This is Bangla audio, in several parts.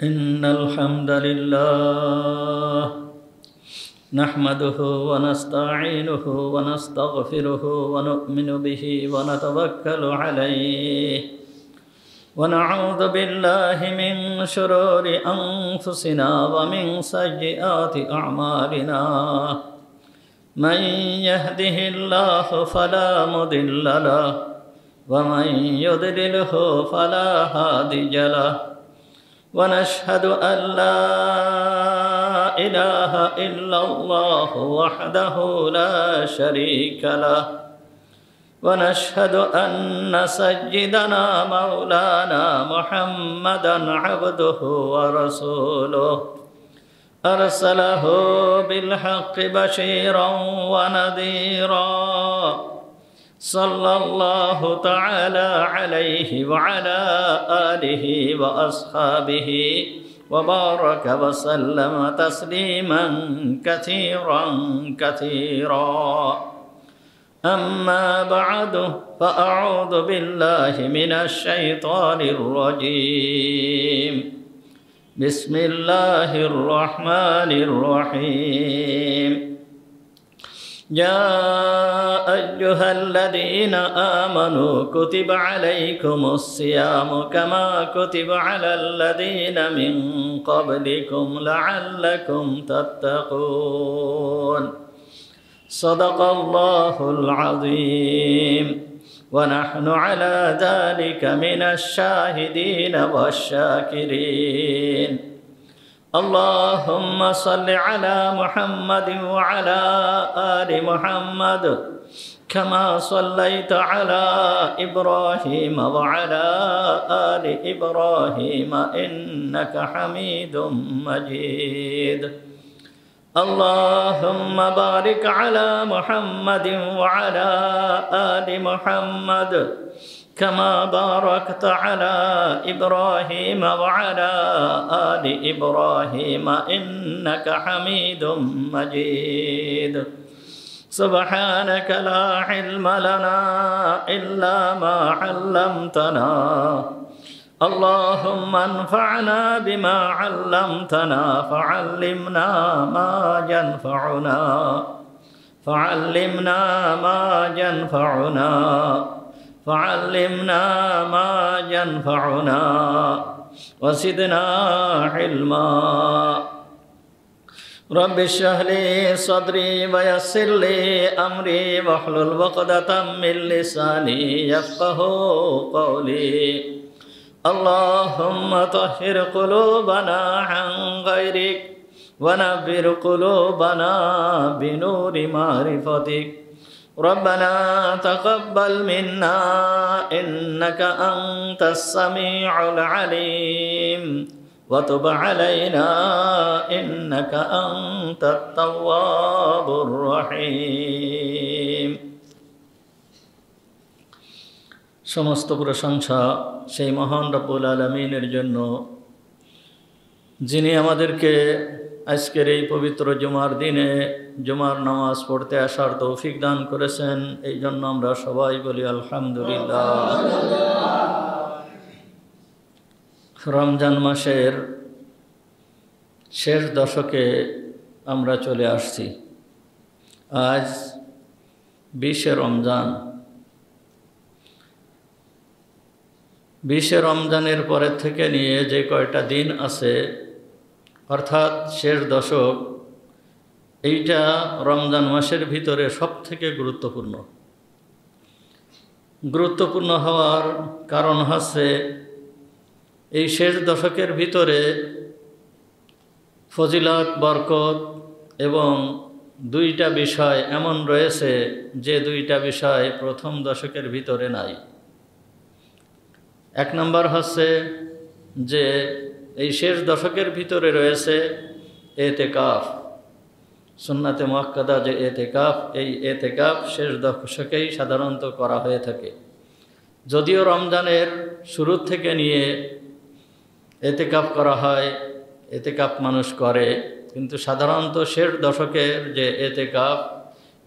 إن الحمد لله نحمده ونستعينه ونستغفره ونؤمن به ونتوكل عليه ونعوذ بالله من شرور أنفسنا ومن سيئات أعمالنا من يهده الله فلا مضل له ومن يضلله فلا هادي له ونشهد أن لا إله إلا الله وحده لا شريك له ونشهد أن سيدنا مولانا محمدا عبده ورسوله أرسله بالحق بشيرا ونذيرا صلى الله تعالى عليه وعلى آله وأصحابه وبارك وسلم تسليما كثيرا كثيرا أما بعد فأعوذ بالله من الشيطان الرجيم بسم الله الرحمن الرحيم يا أيها الذين آمنوا كتب عليكم الصيام كما كتب على الذين من قبلكم لعلكم تتقون صدق الله العظيم ونحن على ذلك من الشاهدين والشاكرين اللهم صل على محمد وعلى آل محمد كما صليت على إبراهيم وعلى آل إبراهيم إنك حميد مجيد اللهم بارك على محمد وعلى آل محمد كما باركت على إبراهيم وعلى آل إبراهيم إنك حميد مجيد سبحانك لا علم لنا إلا ما علمتنا اللهم انفعنا بما علمتنا فعلمنا ما ينفعنا فعلمنا ما ينفعنا فعلمنا ما ينفعنا وزدنا علما رب اشرح لي صدري ويسر لي أمري واحلل عقدة من لساني يفقهوا قولي اللهم طهر قلوبنا عن غيرك ونبر قلوبنا بنور معرفتك ربنا تقبل منا إنك أنت السميع العليم وتب علينا إنك أنت التواب الرحيم সমস্ত প্রশংসা সেই মহান রব্বুল আলামিনের জন্য যিনি আমাদেরকে আজকের এই পবিত্র জুমার দিনে জুমার নামাজ পড়তে আসার তৌফিক দান করেছেন এই জন্য আমরা সবাই বলি আলহামদুলিল্লাহ। রমজান মাসের শেষ দশকে আমরা চলে আসছি। আজ 20শে রমজান। 20শে রমজানের পরের থেকে নিয়ে যে কয়টা দিন আছে অর্থাৎ শেষ দশক, এইটা রমজান মাসের ভিতরে সবথেকে গুরুত্বপূর্ণ হওয়ার কারণ হচ্ছে এই শেষ দশকের ভিতরে ফজিলত, বরকত এবং দুইটা বিষয় এমন রয়েছে যে দুইটা বিষয় প্রথম দশকের ভিতরে নাই। এক নম্বর হচ্ছে যে এই শেষ দশকের ভিতরে রয়েছে এতেকাফ, সুন্নাতে মুআক্কাদা যে এতেকাফ, এই এতেকাফ শেষ দশকেই সাধারণত করা হয়ে থাকে। যদিও রমজানের শুরু থেকে নিয়ে এতেকাফ করা হয়, এতেকাফ মানুষ করে, কিন্তু সাধারণত শেষ দশকের যে এতেকাফ,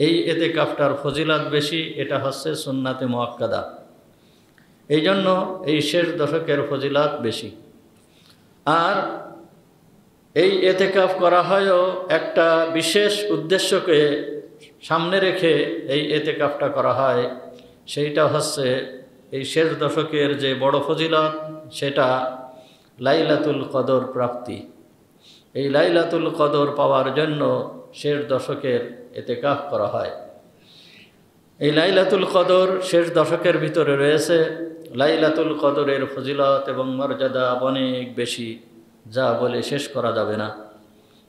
এই এতেকাফটার ফজিলত বেশি। এটা হচ্ছে সুন্নাতে মুআক্কাদা, এই জন্য এই শেষ দশকের ফজিলত বেশি। আর এই এতেকাফ করা হয়ও একটা বিশেষ উদ্দেশ্যকে সামনে রেখে এই এতেকাফটা করা হয়। সেইটা হচ্ছে এই শেষ দশকের যে বড় ফজিলত, সেটা লাইলাতুল কদর প্রাপ্তি। এই লাইলাতুল কদর পাওয়ার জন্য শেষ দশকের এতেকাফ করা হয়। এই লাইলাতুল কদর শেষ দশকের ভিতরে রয়েছে। লাইলাতুল কদরের ফজিলত এবং মর্যাদা অনেক বেশি, যা বলে শেষ করা যাবে না।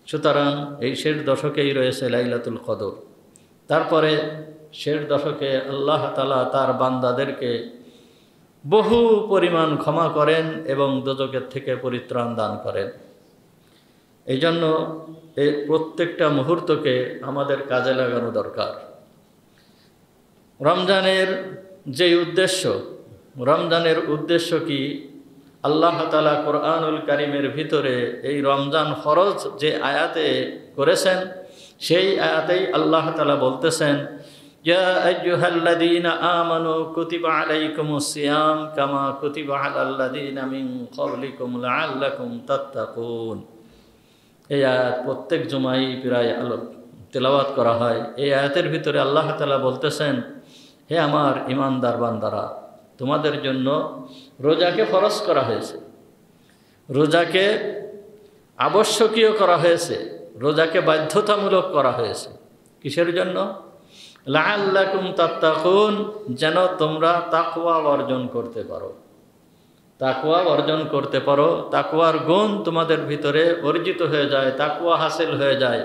সুতরাং এই শেষ দশকেই রয়েছে লাইলাতুল কদর। তারপরে শেষ দশকে আল্লাহ তাআলা তার বান্দাদেরকে বহু পরিমাণ ক্ষমা করেন এবং দোজখের থেকে পরিত্রাণ দান করেন। এই জন্য এই প্রত্যেকটা মুহূর্তকে আমাদের কাজে লাগানো দরকার। রমজানের যে উদ্দেশ্য, রমজানের উদ্দেশ্য কি? আল্লাহ তাআলা কোরআনুল কারীমের ভিতরে এই রমজান ফরজ যে আয়াতে করেছেন, সেই আয়াতেই আল্লাহ তাআলা বলতেছেন, ইয়া আইয়ুহাল্লাযীনা আমানু কুতিবা আলাইকুমুস সিয়াম কামা কুতিবা আলাল্লাযীনা মিন ক্বাবলিকুম লাআল্লাকুম তাত্তাকুন। এই আয়াত প্রত্যেক জুমায় প্রায় তেলাওয়াত করা হয়। এই আয়াতের ভিতরে আল্লাহ তাআলা বলতেছেন, হে আমার ঈমানদার বান্দারা, তোমাদের জন্য রোজাকে ফরজ করা হয়েছে, রোজাকে আবশ্যকীয় করা হয়েছে, রোজাকে বাধ্যতামূলক করা হয়েছে। কিসের জন্য? লাআল্লাকুম তাত্তাকুন, যেন তোমরা তাকওয়া অর্জন করতে পারো। তাকওয়া অর্জন করতে পারো, তাকওয়ার গুণ তোমাদের ভিতরে অর্জিত হয়ে যায়, তাকওয়া হাসিল হয়ে যায়।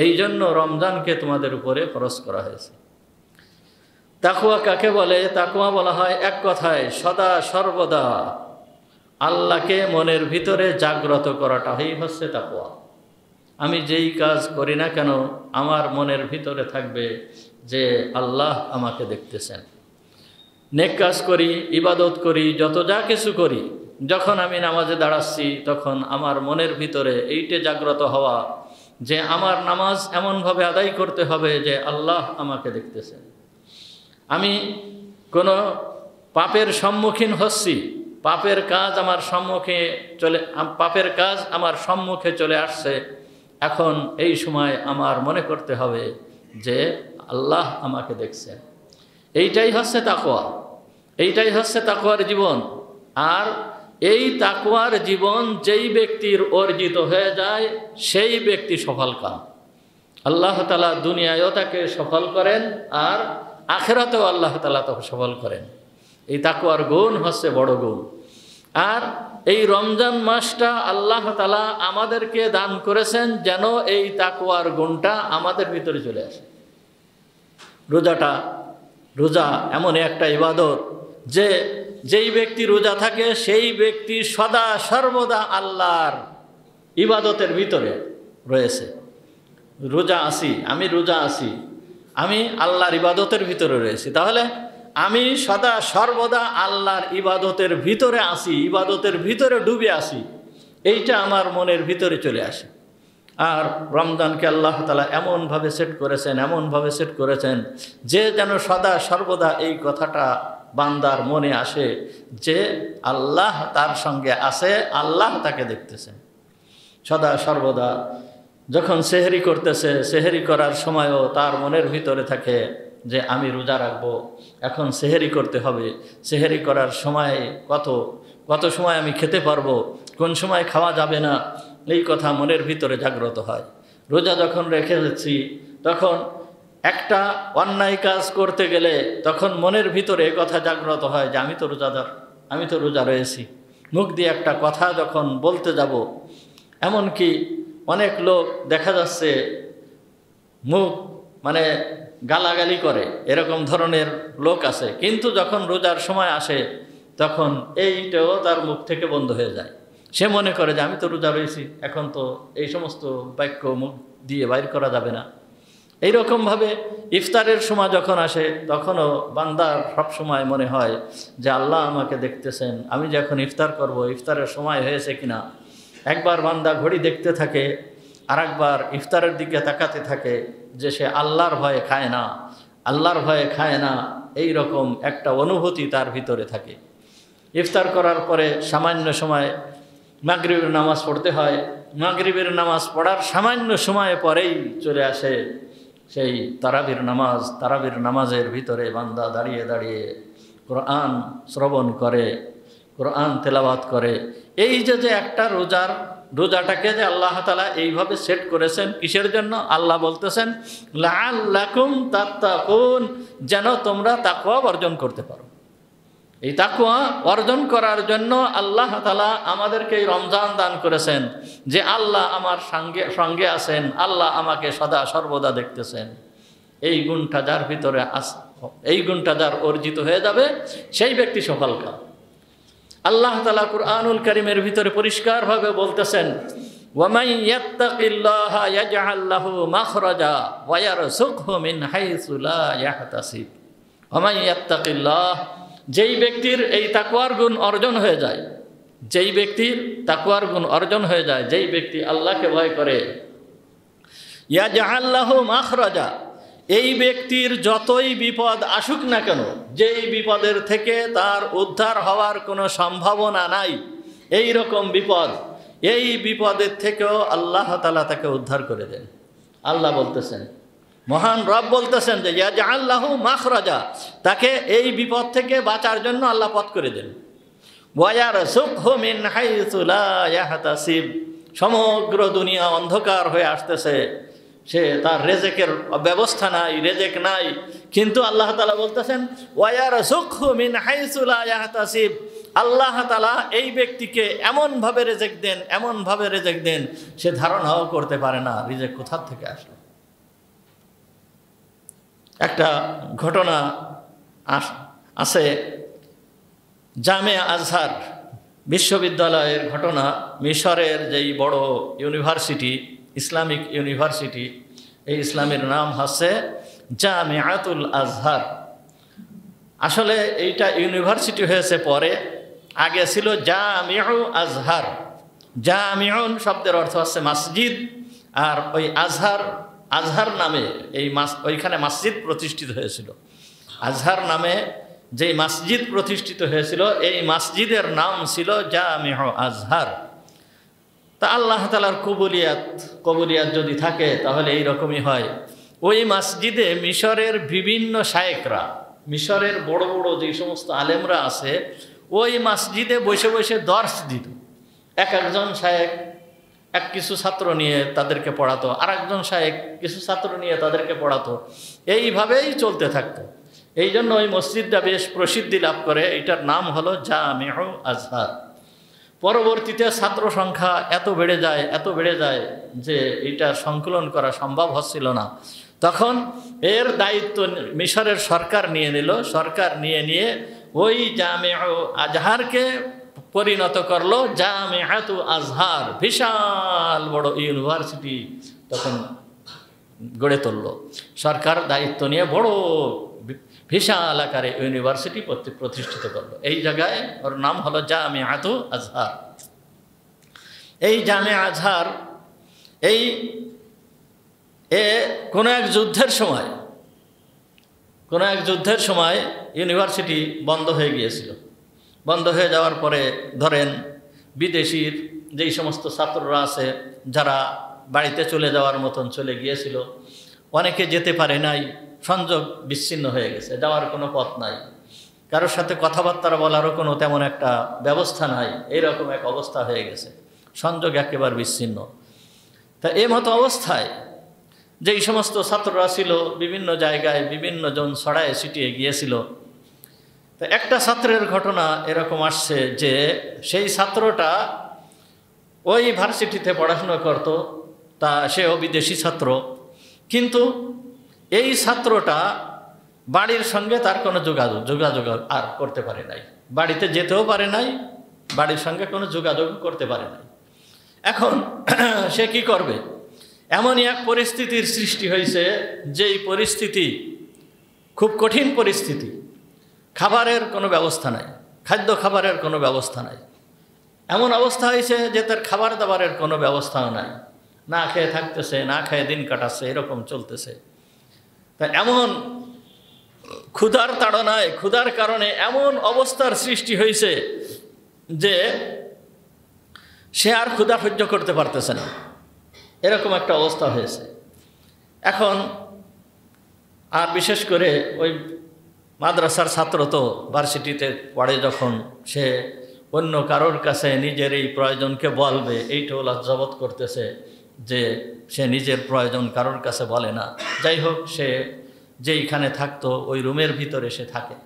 এই জন্য রমজানকে তোমাদের উপরে ফরজ করা হয়েছে। তাকওয়া কাকে বলে? তাকওয়া বলা হয় এক কথায় সদা সর্বদা আল্লাহকে মনের ভিতরে জাগ্রত করাটাই হচ্ছে তাকওয়া। আমি যেই কাজ করি না কেন, আমার মনের ভিতরে থাকবে যে আল্লাহ আমাকে দেখতেছেন। নেক কাজ করি, ইবাদত করি, যত যা কিছু করি, যখন আমি নামাজে দাঁড়াচ্ছি তখন আমার মনের ভিতরে এইটা জাগ্রত হওয়া যে আমার নামাজ এমনভাবে আদায় করতে হবে যে আল্লাহ আমাকে দেখতেছেন। আমি কোনো পাপের সম্মুখীন হচ্ছি, পাপের কাজ আমার সম্মুখে চলে আসছে, এখন এই সময় আমার মনে করতে হবে যে আল্লাহ আমাকে দেখছেন। এইটাই হচ্ছে তাকওয়া, এইটাই হচ্ছে তাকওয়ার জীবন। আর এই তাকওয়ার জীবন যেই ব্যক্তির অর্জিত হয়ে যায়, সেই ব্যক্তি সফলকাম। আল্লাহ তাআলা দুনিয়ায়ও তাকে সফল করেন, আর আখিরাতেও আল্লাহ তাআলা তাকে সফল করেন। এই তাকওয়ার গুণ হচ্ছে বড় গুণ। আর এই রমজান মাসটা আল্লাহ তাআলা আমাদেরকে দান করেছেন যেন এই তাকওয়ার গুণটা আমাদের ভিতরে চলে আসে। রোজা এমন একটা ইবাদত যে যেই ব্যক্তি রোজা থাকে সেই ব্যক্তি সদা সর্বদা আল্লাহর ইবাদতের ভিতরে রয়েছে। আমি রোজা আছি, আমি আল্লাহর ইবাদতের ভিতরে রয়েছি। তাহলে আমি সদা সর্বদা আল্লাহর ইবাদতের ভিতরে আছি, ইবাদতের ভিতরে ডুবে আছি, এইটা আমার মনের ভিতরে চলে আসে। আর রমজানকে আল্লাহ তাআলা এমনভাবে সেট করেছেন যে যেন সদা সর্বদা এই কথাটা বান্দার মনে আসে যে আল্লাহ তার সঙ্গে আছে, আল্লাহ তাকে দেখতেছেন। সদা সর্বদা যখন সেহরি করতেছে, সেহরি করার সময়ও তার মনের ভিতরে থাকে যে আমি রোজা রাখবো, এখন সেহরি করতে হবে, সেহরি করার সময় কত সময় আমি খেতে পারবো, কোন সময় খাওয়া যাবে না, এই কথা মনের ভিতরে জাগ্রত হয়। রোজা যখন রেখে যাচ্ছি তখন একটা অন্যায় কাজ করতে গেলে তখন মনের ভিতরে এ কথা জাগ্রত হয় যে আমি তো রোজাদার, আমি তো রোজা রয়েছি। মুখ দিয়ে একটা কথা যখন বলতে যাব, এমনকি অনেক লোক দেখা যাচ্ছে মুখ গালাগালি করে, এরকম ধরনের লোক আছে, কিন্তু যখন রোজার সময় আসে তখন এইটাও তার মুখ থেকে বন্ধ হয়ে যায়। সে মনে করে যে আমি তো রোজা রয়েছি, এখন তো এই সমস্ত বাক্য মুখ দিয়ে বাইর করা যাবে না। এইরকমভাবে ইফতারের সময় যখন আসে তখনও বান্দার সব সময় মনে হয় যে আল্লাহ আমাকে দেখতেছেন, আমি যখন ইফতার করব ইফতারের সময় হয়েছে কিনা। একবার বান্দা ঘড়ি দেখতে থাকে, আর একবার ইফতারের দিকে তাকাতে থাকে যে সে আল্লাহর ভয়ে খায় না, এই রকম একটা অনুভূতি তার ভিতরে থাকে। ইফতার করার পরে সামান্য সময় মাগরিবের নামাজ পড়তে হয়, মাগরিবের নামাজ পড়ার সামান্য সময় পরেই চলে আসে সেই তারাবির নামাজ। তারাবির নামাজের ভিতরে বান্দা দাঁড়িয়ে দাঁড়িয়ে কোরআন শ্রবণ করে, কোরআন তেলাওয়াত করে। এই যে একটা রোজাটাকে যে আল্লাহ তাআলা এইভাবে সেট করেছেন, কিসের জন্য? আল্লাহ বলতেছেন লাআল্লাকুম তাত্তাকুন, যেন তোমরা তাকওয়া অর্জন করতে পারো। এই তাকওয়া অর্জন করার জন্য আল্লাহ তাআলা আমাদেরকে এই রমজান দান করেছেন, যে আল্লাহ আমার সঙ্গে আছেন, আল্লাহ আমাকে সদা সর্বদা দেখতেছেন। এই গুণটা যার ভিতরে এই গুণটা যার অর্জিত হয়ে যাবে, সেই ব্যক্তি সফলকাম। আল্লাহ তাআলা কুরআনুল কারীমের ভিতরে পরিষ্কারভাবে বলতেছেন, ওয়ামান ইয়াত্তাকিল্লাহা ইয়াজআল লাহু মাখরাজা ওয়া ইয়ারযুকহু মিন হাইসু লা ইয়াহতাসিব। ওয়ামান ইয়াত্তাকিল্লাহ, যেই ব্যক্তির এই তাকওয়ার গুণ অর্জন হয়ে যায়, যেই ব্যক্তির তাকওয়ার গুণ অর্জন হয়ে যায়, যেই ব্যক্তি আল্লাহকে ভয় করে, ইয়াজআল লাহু মাখরাজা, এই ব্যক্তির যতই বিপদ আসুক না কেন, যেই বিপদের থেকে তার উদ্ধার হওয়ার কোনো সম্ভাবনা নাই, এই রকম বিপদ, এই বিপদের থেকেও আল্লাহ তাআলা তাকে উদ্ধার করে দেন। আল্লাহ বলতেছেন, মহান রব বলতেছেন যে ইয়াজআল লাহু মাখরাজা, তাকে এই বিপদ থেকে বাঁচার জন্য আল্লাহ পথ করে দেন। ওয়া ইয়ারযুকহু মিন হাইসু লা ইয়াহতাসিব, সমগ্র দুনিয়া অন্ধকার হয়ে আসতেছে, সে তার রেজেকের ব্যবস্থা নাই, রেজেক নাই, কিন্তু আল্লাহ তাআলা বলতেছেন ওয়া ইয়ারযুকহু মিন হাইসু লা ইয়াহতাসিব, আল্লাহ তাআলা এই ব্যক্তিকে এমনভাবে রেজেক দেন, এমনভাবে রেজেক দেন, সে ধারণাও করতে পারে না রিজেক কোথা থেকে আসলো। একটা ঘটনা আছে জামিয়া আজহার বিশ্ববিদ্যালয়ের ঘটনা। মিশরের যেই বড় ইউনিভার্সিটি, ইসলামিক ইউনিভার্সিটি, এই ইসলামের নাম হচ্ছে জামিয়াতুল আজহার। আসলে এইটা ইউনিভার্সিটি হয়েছে পরে, আগে ছিল জামিউ আজহার। জামিউন শব্দের অর্থ হচ্ছে মসজিদ, আর ওই আজহার, আজহার নামে এই ওইখানে মসজিদ প্রতিষ্ঠিত হয়েছিল। আজহার নামে যেই মসজিদ প্রতিষ্ঠিত হয়েছিল, এই মসজিদের নাম ছিল জামিউ আজহার। তা আল্লাহ তাআলার কবুলিয়াত যদি থাকে তাহলে এই রকমই হয়। ওই মসজিদে মিশরের বিভিন্ন শায়েখরা, মিশরের বড় বড় যে সমস্ত আলেমরা আছে, ওই মসজিদে বসে বসে দর্স দিত। একজন শায়েখ কিছু ছাত্র নিয়ে তাদেরকে পড়াতো, আর একজন শায়েখ কিছু ছাত্র নিয়ে তাদেরকে পড়াতো। এইভাবেই চলতে থাকতো। এই জন্য ওই মসজিদটা বেশ প্রসিদ্ধি লাভ করে। এটার নাম হলো জামিউ আজহার। পরবর্তীতে ছাত্র সংখ্যা এত বেড়ে যায় যে এটা সংকলন করা সম্ভব হচ্ছিল না। তখন এর দায়িত্ব মিশরের সরকার নিয়ে নিল। সরকার নিয়ে ওই জামিউ আজহারকে পরিণত করলো জামিআতু আজহার। বিশাল বড় ইউনিভার্সিটি তখন গড়ে তুলল সরকার, দায়িত্ব নিয়ে বড় বিশাল আকারে ইউনিভার্সিটি প্রতিষ্ঠিত করলো। এই জায়গায় ওর নাম হলো জামিআতু আজহার। এই জামিয়া আজহার কোনো এক যুদ্ধের সময় ইউনিভার্সিটি বন্ধ হয়ে গিয়েছিল। বন্ধ হয়ে যাওয়ার পরে ধরেন বিদেশির যেই সমস্ত ছাত্ররা আছে, যারা বাড়িতে চলে যাওয়ার মতন চলে গিয়েছিল, অনেকে যেতে পারে নাই, সংযোগ বিচ্ছিন্ন হয়ে গেছে, যাওয়ার কোনো পথ নাই, কারোর সাথে কথাবার্তা বলারও কোনো তেমন একটা ব্যবস্থা নাই, এইরকম এক অবস্থা হয়ে গেছে, সংযোগ একেবারে বিচ্ছিন্ন। তা এই মতো অবস্থায় যেই সমস্ত ছাত্ররা ছিল বিভিন্ন জায়গায় বিভিন্ন জন ছড়ায় ছিটিয়ে গিয়েছিল। তো একটা ছাত্রের ঘটনা এরকম আসছে যে সেই ছাত্রটা ওই ভার্সিটিতে পড়াশোনা করত, তা সেও বিদেশি ছাত্র, কিন্তু এই ছাত্রটা বাড়ির সঙ্গে তার কোনো যোগাযোগ আর করতে পারে নাই, বাড়িতে যেতেও পারে নাই, বাড়ির সঙ্গে কোনো যোগাযোগ করতে পারে নাই। এখন সে কি করবে? এমনই এক পরিস্থিতির সৃষ্টি হয়েছে, যেই পরিস্থিতি খুব কঠিন পরিস্থিতি। খাবারের কোনো ব্যবস্থা নাই, খাদ্য খাবারের কোনো ব্যবস্থা নাই। এমন অবস্থা হয়েছে যে তার খাবার দাবারের কোনো ব্যবস্থাও নাই, না খেয়ে থাকতেছে, না খেয়ে দিন কাটাচ্ছে, এরকম চলতেছে। তা এমন ক্ষুধার তাড়নায়, ক্ষুধার কারণে এমন অবস্থার সৃষ্টি হয়েছে যে সে আর ক্ষুধা সহ্য করতে পারতেছে না, এরকম একটা অবস্থা হয়েছে। এখন আর বিশেষ করে ওই মাদ্রাসার ছাত্র তো ভার্সিটিতে পড়ে, যখন সে অন্য কারোর কাছে নিজের এই প্রয়োজনকে বলবে এইটাও লজ্জাবোধ করতেছে যে সে নিজের প্রয়োজন কারোর কাছে বলে না। যাই হোক, সে যেইখানে থাকতো ওই রুমের ভিতরে সে থাকে,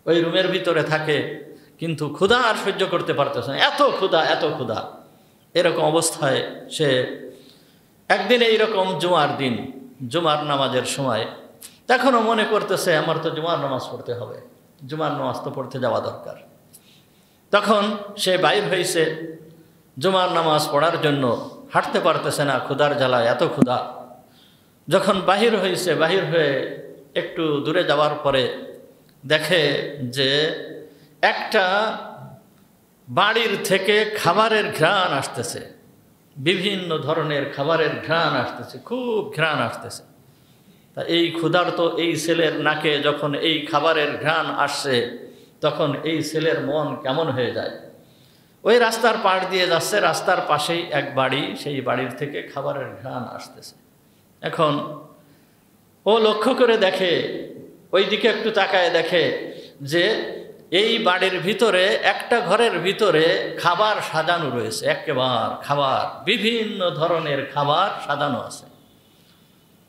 ওই রুমের ভিতরে থাকে, কিন্তু ক্ষুধা আর সহ্য করতে পারতেছে না, এত ক্ষুধা এত ক্ষুধা। এরকম অবস্থায় সে একদিন এইরকম জুমার দিন, জুমার নামাজের সময়, তখনও মনে করতেছে আমার তো জুমার নামাজ পড়তে হবে, জুমার নামাজ তো পড়তে যাওয়া দরকার। তখন সে বাইর হয়েছে জুমার নামাজ পড়ার জন্য, হাঁটতে পারতেছে না ক্ষুধার জ্বালায়, এত ক্ষুধা। যখন বাহির হয়েছে, বাহির হয়ে একটু দূরে যাওয়ার পরে দেখে যে একটা বাড়ির থেকে খাবারের ঘ্রাণ আসতেছে, বিভিন্ন ধরনের খাবারের ঘ্রাণ আসতেছে, খুব ঘ্রাণ আসতেছে। তা এই ক্ষুধার্ত এই ছেলের নাকে যখন এই খাবারের ঘ্রাণ আসছে, তখন এই ছেলের মন কেমন হয়ে যায়। ওই রাস্তার পাড় দিয়ে যাচ্ছে, রাস্তার পাশেই এক বাড়ি, সেই বাড়ির থেকে খাবারের ঘ্রাণ আসতেছে। এখন ও লক্ষ্য করে দেখে, ওই দিকে একটু তাকায় দেখে যে এই বাড়ির ভিতরে একটা ঘরের ভিতরে খাবার সাজানো রয়েছে, একেবারে খাবার, বিভিন্ন ধরনের খাবার সাজানো আছে।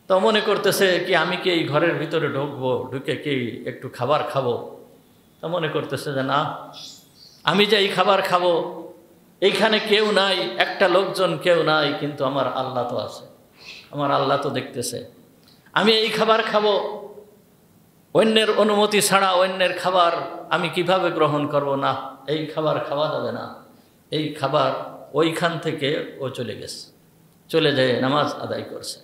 তো মনে করতেছে কি আমি কি এই ঘরের ভিতরে ঢুকবো, ঢুকে কি একটু খাবার খাবো। তো মনে করতেছে যে না, আমি যে এই খাবার খাবো, এইখানে কেউ নাই, একটা লোকজন কেউ নাই, কিন্তু আমার আল্লাহ তো আছে, আমার আল্লাহ তো দেখতেছে। আমি এই খাবার খাবো, অন্যের অনুমতি ছাড়া অন্যের খাবার আমি কিভাবে গ্রহণ করব? না, এই খাবার খাওয়া যাবে না। এই খাবার ওইখান থেকে ও চলে গেছে, চলে যায় নামাজ আদায় করছে।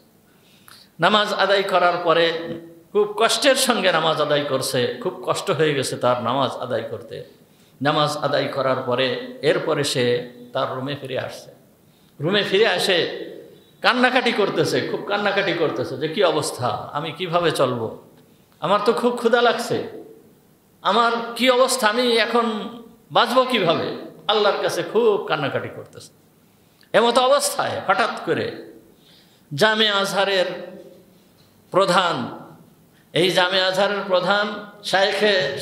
নামাজ আদায় করার পরে খুব কষ্টের সঙ্গে নামাজ আদায় করছে, খুব কষ্ট হয়ে গেছে তার নামাজ আদায় করতে। নামাজ আদায় করার পরে এরপরে সে তার রুমে ফিরে আসছে। রুমে ফিরে আসে কান্নাকাটি করতেছে, খুব কান্নাকাটি করতেছে যে কি অবস্থা, আমি কিভাবে চলবো, আমার তো খুব ক্ষুধা লাগছে, আমার কি অবস্থা, আমি এখন বাঁচবো কিভাবে, আল্লাহর কাছে খুব কান্নাকাটি করতেছে। এমতো অবস্থায় হঠাৎ করে জামে আজহারের প্রধান, এই জামে আজহারের প্রধান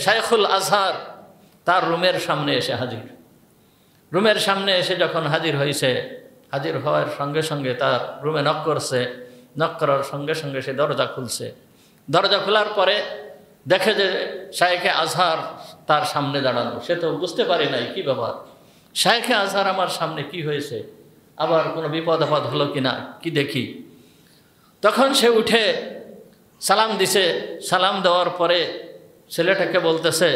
শাইখুল আজহার তার রুমের সামনে এসে হাজির। রুমের সামনে এসে যখন হাজির হয়েছে, হাজির হওয়ার সঙ্গে সঙ্গে তার রুমে নক করছে, নক করার সঙ্গে সঙ্গে সে দরজা খুলছে। দরজা খোলার পরে দেখে যে শাইখে আজহার তার সামনে দাঁড়ানো। সে তো বুঝতে পারে নাই কি ব্যাপার, শাইখে আজহার আমার সামনে কি হয়েছে, আবার কোনো বিপদ আপদ হলো কিনা কি দেখি। তখন সে উঠে সালাম দিছে। সালাম দেওয়ার পরে ছেলেটাকে বলতেছে,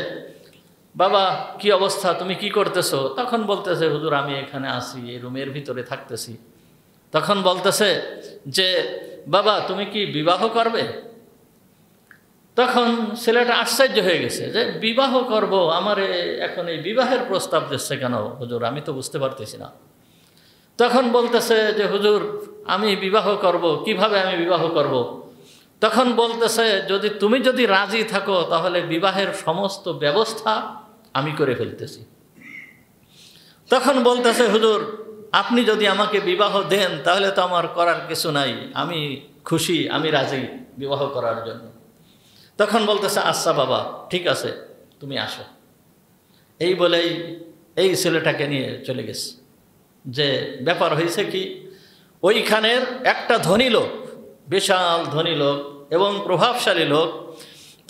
বাবা কি অবস্থা, তুমি কি করতেছো? তখন বলতেছে, হুজুর আমি এখানে আসি, এই রুমের ভিতরে থাকতেছি। তখন বলতেছে যে বাবা তুমি কি বিবাহ করবে? তখন ছেলেটা আশ্চর্য হয়ে গেছে যে বিবাহ করব, আমারে এখন এই বিবাহের প্রস্তাব দিচ্ছে কেন হুজুর, আমি তো বুঝতে পারতেছি না। তখন বলতেছে যে হুজুর আমি বিবাহ করব, কিভাবে আমি বিবাহ করব? তখন বলতেছে তুমি যদি রাজি থাকো তাহলে বিবাহের সমস্ত ব্যবস্থা আমি করে ফেলতেছি। তখন বলতেছে হুজুর আপনি যদি আমাকে বিবাহ দেন তাহলে তো আমার করার কিছু নাই, আমি খুশি, আমি রাজি বিবাহ করার জন্য। তখন বলতেছে আচ্ছা বাবা ঠিক আছে, তুমি আসো। এই বলেই এই ছেলেটাকে নিয়ে চলে গেছে। যে ব্যাপার হয়েছে কি, ওইখানের একটা ধনী লোক, বিশাল ধনী লোক এবং প্রভাবশালী লোক,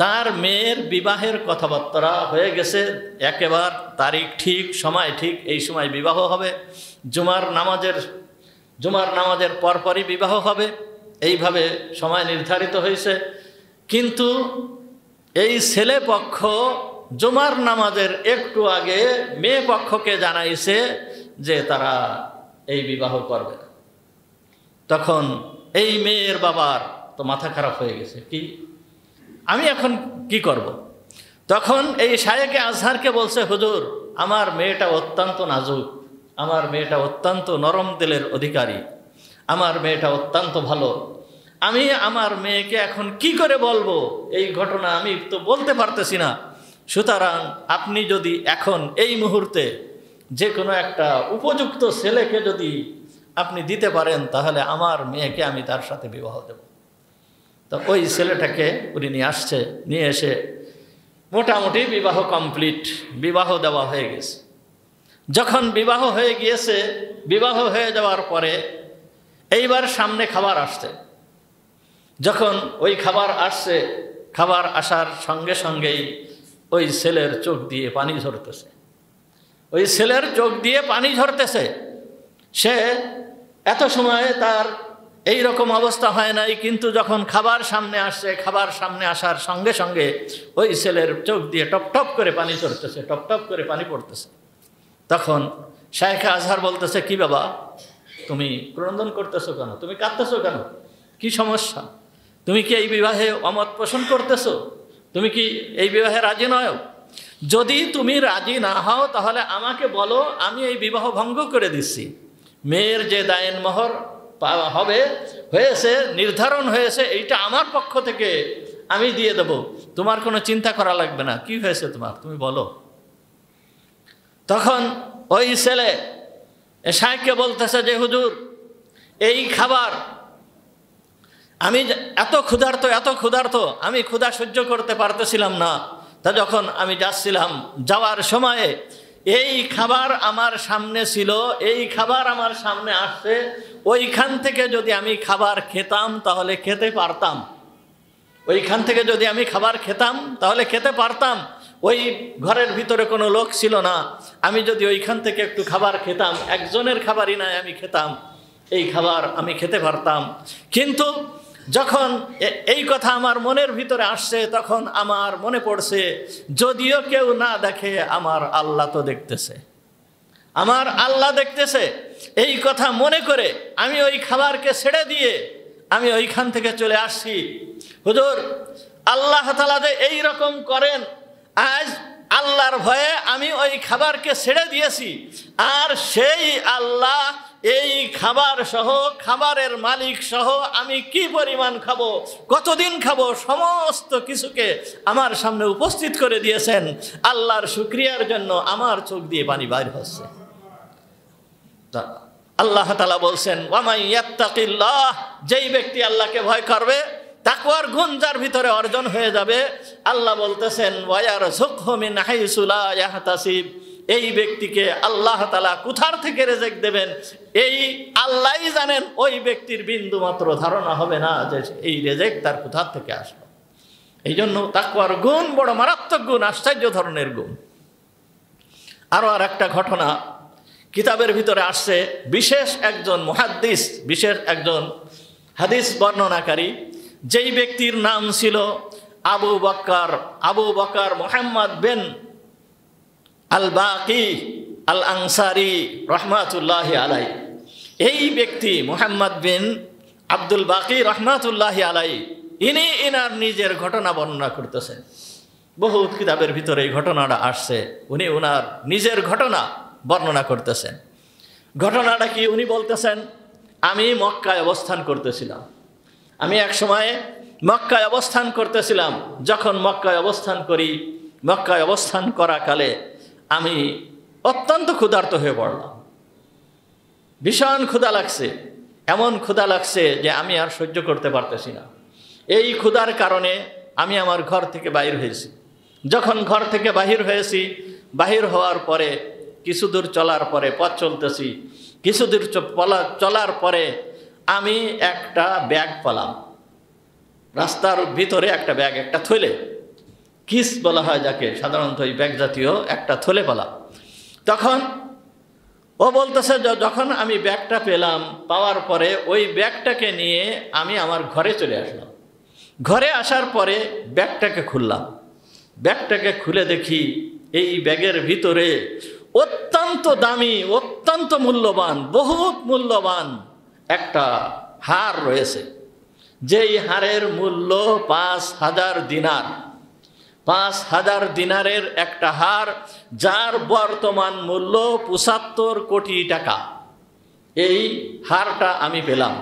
তার মেয়ের বিবাহের কথাবার্তা হয়ে গেছে, একেবারে তারিখ ঠিক, সময় ঠিক, এই সময় বিবাহ হবে, জুমার নামাজের পরপরই বিবাহ হবে, এইভাবে সময় নির্ধারিত হয়েছে। কিন্তু এই ছেলে পক্ষ জুমার নামাজের একটু আগে মেয়ে পক্ষকে জানাইছে যে তারা এই বিবাহ করবে না। তখন এই মেয়ের বাবার তো মাথা খারাপ হয়ে গেছে, কি আমি এখন কি করব? তখন এই শাইখে আজহারকে বলছে, হুজুর আমার মেয়েটা অত্যন্ত নাজুক, আমার মেয়েটা অত্যন্ত নরম দিলের অধিকারী, আমার মেয়েটা অত্যন্ত ভালো, আমি আমার মেয়েকে এখন কি করে বলবো এই ঘটনা, আমি তো বলতে পারতেছি না। সুতরাং আপনি যদি এখন এই মুহূর্তে যে কোনো একটা উপযুক্ত ছেলেকে যদি আপনি দিতে পারেন তাহলে আমার মেয়েকে আমি তার সাথে বিবাহ দেব। তো ওই ছেলেটাকে উনি নিয়ে এসে মোটামুটি বিবাহ কমপ্লিট, বিবাহ দেওয়া হয়ে গেছে। যখন বিবাহ হয়ে গিয়েছে, বিবাহ হয়ে যাওয়ার পরে এইবার সামনে খাবার আসছে। যখন ওই খাবার আসছে, খাবার আসার সঙ্গে সঙ্গেই ওই ছেলের চোখ দিয়ে পানি ঝরতেছে, ওই ছেলের চোখ দিয়ে পানি ঝরতেছে। সে এত সময় তার এই রকম অবস্থা হয় নাই, কিন্তু যখন খাবার সামনে আসছে, খাবার সামনে আসার সঙ্গে সঙ্গে ওই ছেলের চোখ দিয়ে টপ টপ করে পানি ঝরতেছে, টপ টপ করে পানি পড়তেছে। তখন শায়েখে আজহার বলতেছে, কি বাবা, তুমি ক্রন্দন করতেছো কেন, তুমি কাঁদতেছো কেন, কি সমস্যা, তুমি কি এই বিবাহে অমত পোষণ করতেছো, তুমি কি এই বিবাহে রাজি নও? যদি তুমি রাজি না হও তাহলে আমাকে বলো, আমি এই বিবাহ ভঙ্গ করে দিচ্ছি। মেয়ের যে দায়েন মোহর হয়েছে, নির্ধারণ হয়েছে, এইটা আমার পক্ষ থেকে আমি দিয়ে দেব, তোমার কোনো চিন্তা করা লাগবে না। কি হয়েছে তোমার, তুমি বলো। তখন ওই ছেলে শায়েখকে বলতেছে যে হুজুর, এই খাবার আমি এত ক্ষুধার্ত, আমি ক্ষুধা সহ্য করতে পারতেছিলাম না। তা যখন আমি যাচ্ছিলাম, যাওয়ার সময়ে এই খাবার আমার সামনে ছিল, এই খাবার আমার সামনে আসছে, ওইখান থেকে যদি আমি খাবার খেতাম তাহলে খেতে পারতাম, ওইখান থেকে যদি আমি খাবার খেতাম তাহলে খেতে পারতাম। ওই ঘরের ভিতরে কোনো লোক ছিল না, আমি যদি ওইখান থেকে একটু খাবার খেতাম, একজনের খাবারই নয়, আমি খেতাম, এই খাবার আমি খেতে পারতাম। কিন্তু যখন এই কথা আমার মনের ভিতরে আসছে, তখন আমার মনে পড়ছে, যদিও কেউ না দেখে আমার আল্লাহ তো দেখতেছে, আমার আল্লাহ দেখতেছে। এই কথা মনে করে আমি ওই খাবারকে ছেড়ে দিয়ে আমি ওইখান থেকে চলে আসছি। হুজুর, আল্লাহ তাআলা যে এই রকম করেন, আজ আল্লাহর ভয়ে আমি ওই খাবারকে ছেড়ে দিয়েছি, আর সেই আল্লাহ এই খাবার সহ, খাবারের মালিক সহ আমি কি পরিমাণ খাবো, কতদিন খাবো, সমস্ত কিছুকে আমার সামনে উপস্থিত করে দিয়েছেন। আল্লাহর শুকরিয়ার জন্য আমার চোখ দিয়ে পানি বাইর হচ্ছে। আল্লাহ তাআলা বলছেন, ওয়ামান ইয়াত্তাকিল্লাহ, যেই ব্যক্তি আল্লাহকে ভয় করবে, তাকওয়ার গুণ যার ভিতরে অর্জন হয়ে যাবে, আল্লাহ বলতেছেন ওয়ায়ারযুকহু মিন হাইসু লা ইয়াহতাসিব, এই ব্যক্তিকে আল্লাহ তাআলা কোথার থেকে রিজিক দেবেন এই আল্লাহই জানেন। ওই ব্যক্তির বিন্দু মাত্র ধারণা হবে না যে এই রিজিক তার কোথার থেকে আসবে। এই জন্য তাকওয়ার গুণ বড় মারাত্মক গুণ, আশ্চর্য ধরনের গুণ। আরও আর একটা ঘটনা কিতাবের ভিতরে আসছে, বিশেষ একজন মুহাদ্দিস, বিশেষ একজন হাদিস বর্ণনাকারী, যেই ব্যক্তির নাম ছিল আবু বকর মুহাম্মদ বিন আল বাকি আল আনসারি রহমাতুল্লাহি আলাই। এই ব্যক্তি মুহাম্মদ বিন আব্দুল বাকি রহমাতুল্লাহি আলাই, ইনি ইনার নিজের ঘটনা বর্ণনা করতেছেন। বহুত কিতাবের ভিতরে এই ঘটনাটা আসছে, উনি ওনার নিজের ঘটনা বর্ণনা করতেছেন। ঘটনাটা কি, উনি বলতেছেন, আমি মক্কায় অবস্থান করতেছিলাম, আমি এক সময় মক্কায় অবস্থান করতেছিলাম। যখন মক্কায় অবস্থান করাকালে আমি অত্যন্ত ক্ষুধার্ত হয়ে পড়লাম, ভীষণ ক্ষুধা লাগছে, এমন ক্ষুধা লাগছে যে আমি আর সহ্য করতে পারতেছি না। এই ক্ষুধার কারণে আমি আমার ঘর থেকে বাহির হয়েছি। যখন ঘর থেকে বাহির হওয়ার পরে কিছু দূর চলার পরে, পথ চলতেছি, কিছু দূর চলার পরে আমি একটা ব্যাগ পেলাম, রাস্তার ভিতরে একটা ব্যাগ, একটা থলে, কিস বলা হয় যাকে, সাধারণত এই ব্যাগ জাতীয় একটা থলে পেলাম। তখন ও বলতেছে, যখন আমি ব্যাগটা পেলাম, পাওয়ার পরে ওই ব্যাগটাকে নিয়ে আমি আমার ঘরে চলে আসলাম। ঘরে আসার পরে ব্যাগটাকে খুললাম, ব্যাগটাকে খুলে দেখি এই ব্যাগের ভিতরে অত্যন্ত দামি, অত্যন্ত মূল্যবান, বহুত মূল্যবান একটা হার রয়েছে, যেই হারের মূল্য ৫,০০০ দিনার। ৫,০০০ দিনারের একটা হার, যার বর্তমান মূল্য ৭৫ কোটি টাকা। এই হারটা আমি পেলাম।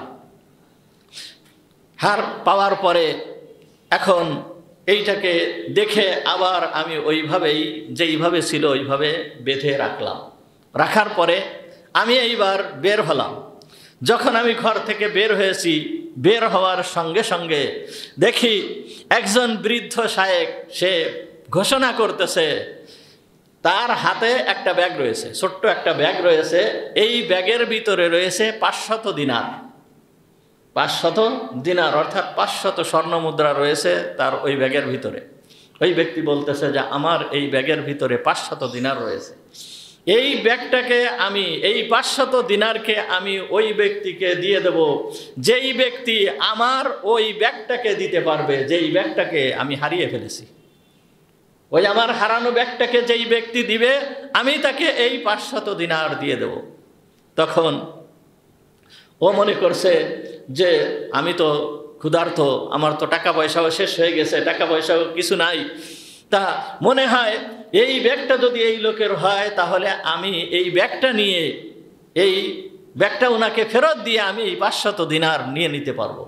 হার পাওয়ার পরে এখন এইটাকে দেখে আবার আমি ওইভাবেই, যেইভাবে ছিল ওইভাবে বেঁধে রাখলাম। রাখার পরে আমি এইবার বের হলাম। যখন আমি ঘর থেকে বের হয়েছি, বের হওয়ার সঙ্গে সঙ্গে দেখি একজন বৃদ্ধ শায়েখ সে ঘোষণা করতেছে, তার হাতে একটা ব্যাগ রয়েছে, ছোট্ট একটা ব্যাগ রয়েছে, এই ব্যাগের ভিতরে রয়েছে 500 দিনার। 500 দিনার অর্থাৎ 500 স্বর্ণ মুদ্রা রয়েছে তার ওই ব্যাগের ভিতরে। ওই ব্যক্তি বলতেছে যে আমার এই ব্যাগের ভিতরে 500 দিনার রয়েছে, এই ব্যাগটাকে আমি, এই 500 দিনারকে আমি ওই ব্যক্তিকে দিয়ে দেব যেই ব্যক্তি আমার ওই ব্যাগটাকে দিতে পারবে, যেই ব্যাগটাকে আমি হারিয়ে ফেলেছি। ওই আমার হারানো ব্যাগটাকে যেই ব্যক্তি দিবে আমি তাকে এই 500 দিনার দিয়ে দেব। তখন ও মনে করছে যে আমি তো ক্ষুধার্ত, আমার তো টাকা পয়সাও শেষ হয়ে গেছে, টাকা পয়সাও কিছু নাই, তা মনে হয় এই ব্যাগটা যদি এই লোকের হয় তাহলে আমি এই ব্যাগটা নিয়ে, এই ব্যাগটা ওনাকে ফেরত দিয়ে আমি এই 500 দিনার নিয়ে নিতে পারবো।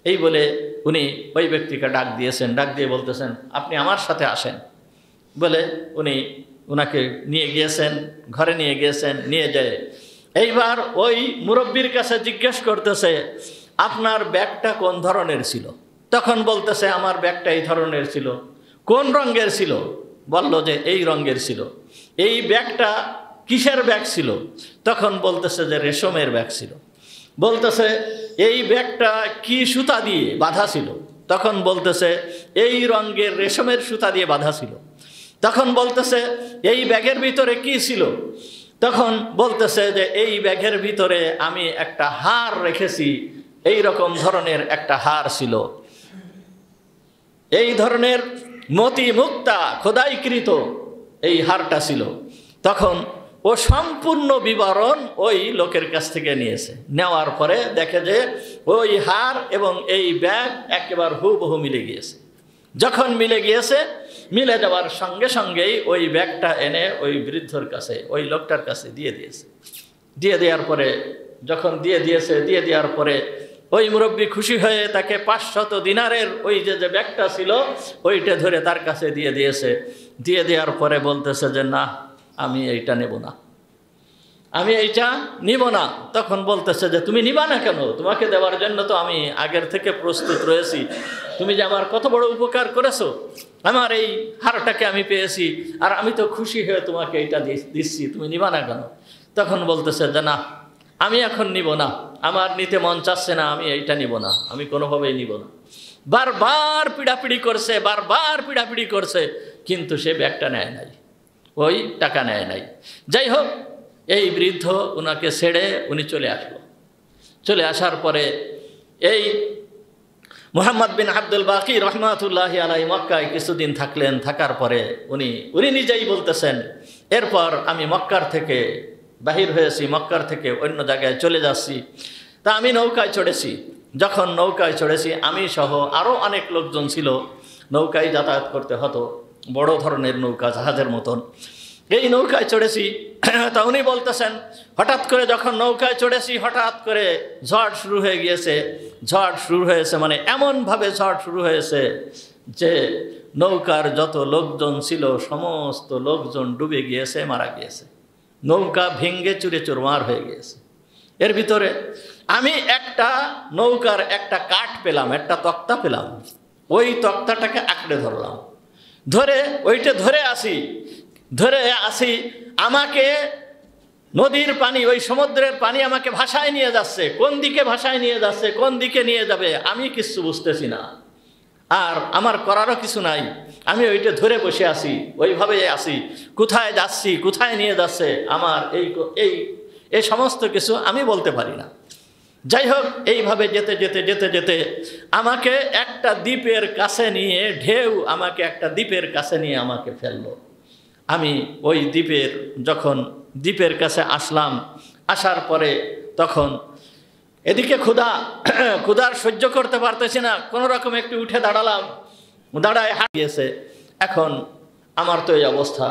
এই বলে উনি ওই ব্যক্তিকে ডাক দিয়েছেন, ডাক দিয়ে বলতেছেন আপনি আমার সাথে আসেন বলে উনি ওনাকে নিয়ে গিয়েছেন, ঘরে নিয়ে গিয়েছেন। নিয়ে যায় এইবার ওই মুরব্বির কাছে জিজ্ঞেস করতেছে আপনার ব্যাগটা কোন ধরনের ছিল? তখন বলতেছে আমার ব্যাগটা এই ধরনের ছিল। কোন রঙের ছিল? বলল যে এই রঙের ছিল। এই ব্যাগটা কিসের ব্যাগ ছিল? তখন বলতেছে যে রেশমের ব্যাগ ছিল। বলতেছে এই ব্যাগটা কি সুতা দিয়ে বাঁধা ছিল? তখন বলতেছে এই রঙের রেশমের সুতা দিয়ে বাঁধা ছিল। তখন বলতেছে এই ব্যাগের ভিতরে কি ছিল? তখন বলতেছে যে এই ব্যাগের ভিতরে আমি একটা হার রেখেছি, এই রকম ধরনের একটা হার ছিল, এই ধরনের মতি মুক্তা খোদাইকৃত এই হারটা ছিল। তখন ও সম্পূর্ণ বিবরণ ওই লোকের কাছ থেকে নিয়েছে। নেওয়ার পরে দেখে যে ওই হার এবং এই ব্যাগ একেবারে হুবহু মিলে গিয়েছে। যখন মিলে গিয়েছে, মিলে যাওয়ার সঙ্গে সঙ্গেই ওই ব্যাগটা এনে ওই বৃদ্ধর কাছে, ওই লোকটার কাছে দিয়ে দিয়েছে। দিয়ে দেওয়ার পরে যখন দিয়ে দেওয়ার পরে ওই মুরব্বী খুশি হয়ে তাকে 500 দিনারের ওই যে ব্যাগটা ছিল ওইটা ধরে তার কাছে দিয়ে দিয়েছে। দিয়ে দেওয়ার পরে বলতেছে যে না, আমি এইটা নেব না, আমি এইটা নিব না। তখন বলতেছে যে তুমি নিবা না কেন? তোমাকে দেওয়ার জন্য তো আমি আগের থেকে প্রস্তুত রয়েছি। তুমি যে আমার কত বড় উপকার করেছো, আমার এই হারটাকে আমি পেয়েছি, আর আমি তো খুশি হয়ে তোমাকে এইটা দিচ্ছি, তুমি নিবা না কেন? তখন বলতেছে যে না, আমি এখন নিব না, আমার নিতে মন চাচ্ছে না, আমি এইটা নিব না, আমি কোনোভাবেই নিব না। বারবার পিড়াপিড়ি করছে, কিন্তু সে ব্যাগটা নেয় নাই, ওই টাকা নেয় নাই। যাই হোক, এই বৃদ্ধ ওনাকে ছেড়ে উনি চলে আসলো। চলে আসার পরে এই মুহাম্মদ বিন আব্দুল বাকি রহমাতুল্লাহি আলাইহি মক্কায় কিছুদিন থাকলেন। থাকার পরে উনি নিজেই বলতেছেন এরপর আমি মক্কার থেকে বাহির হয়েছি, মক্কার থেকে অন্য জায়গায় চলে যাচ্ছি। তা আমি নৌকায় চড়েছি। যখন নৌকায় চড়েছি আমি সহ আরও অনেক লোকজন ছিল, নৌকায় যাতায়াত করতে হতো, বড় ধরনের নৌকা, জাহাজের মতন। এই নৌকায় চড়েছি। তা উনি বলতেছেন হঠাৎ করে যখন নৌকায় চড়েছি, হঠাৎ করে ঝড় শুরু হয়ে গিয়েছে। ঝড় শুরু হয়েছে মানে এমনভাবে ঝড় শুরু হয়েছে যে নৌকার যত লোকজন ছিল সমস্ত লোকজন ডুবে গিয়েছে, মারা গিয়েছে। নৌকা ভেঙ্গে চুরে চুরমার হয়ে গিয়েছে। এর ভিতরে আমি একটা নৌকার একটা কাঠ পেলাম, একটা তক্তা পেলাম। ওই তক্তাটাকে আঁকড়ে ধরলাম, ওইটা ধরে আসি। আমাকে নদীর পানি, ওই সমুদ্রের পানি আমাকে ভাসায় নিয়ে যাচ্ছে। কোন দিকে ভাসায় নিয়ে যাচ্ছে, কোন দিকে নিয়ে যাবে আমি কিছু বুঝতেছি না, আর আমার করারও কিছু নাই। আমি ওইটা ধরে বসে আছি, ওইভাবে আসি। কোথায় যাচ্ছি, কোথায় নিয়ে যাচ্ছে, আমার এই সমস্ত কিছু আমি বলতে পারি না। যাই হোক, এইভাবে যেতে আমাকে একটা দ্বীপের কাছে নিয়ে, ঢেউ আমাকে একটা দ্বীপের কাছে নিয়ে আমাকে ফেললো। আমি ওই যখন দ্বীপের কাছে আসলাম, আসার পরে তখন এদিকে ক্ষুধার সহ্য করতে পারতেছি না, কোনো রকম একটু উঠে দাঁড়ালাম, দাঁড়ায় হারিয়েছে। এখন আমার তো এই অবস্থা।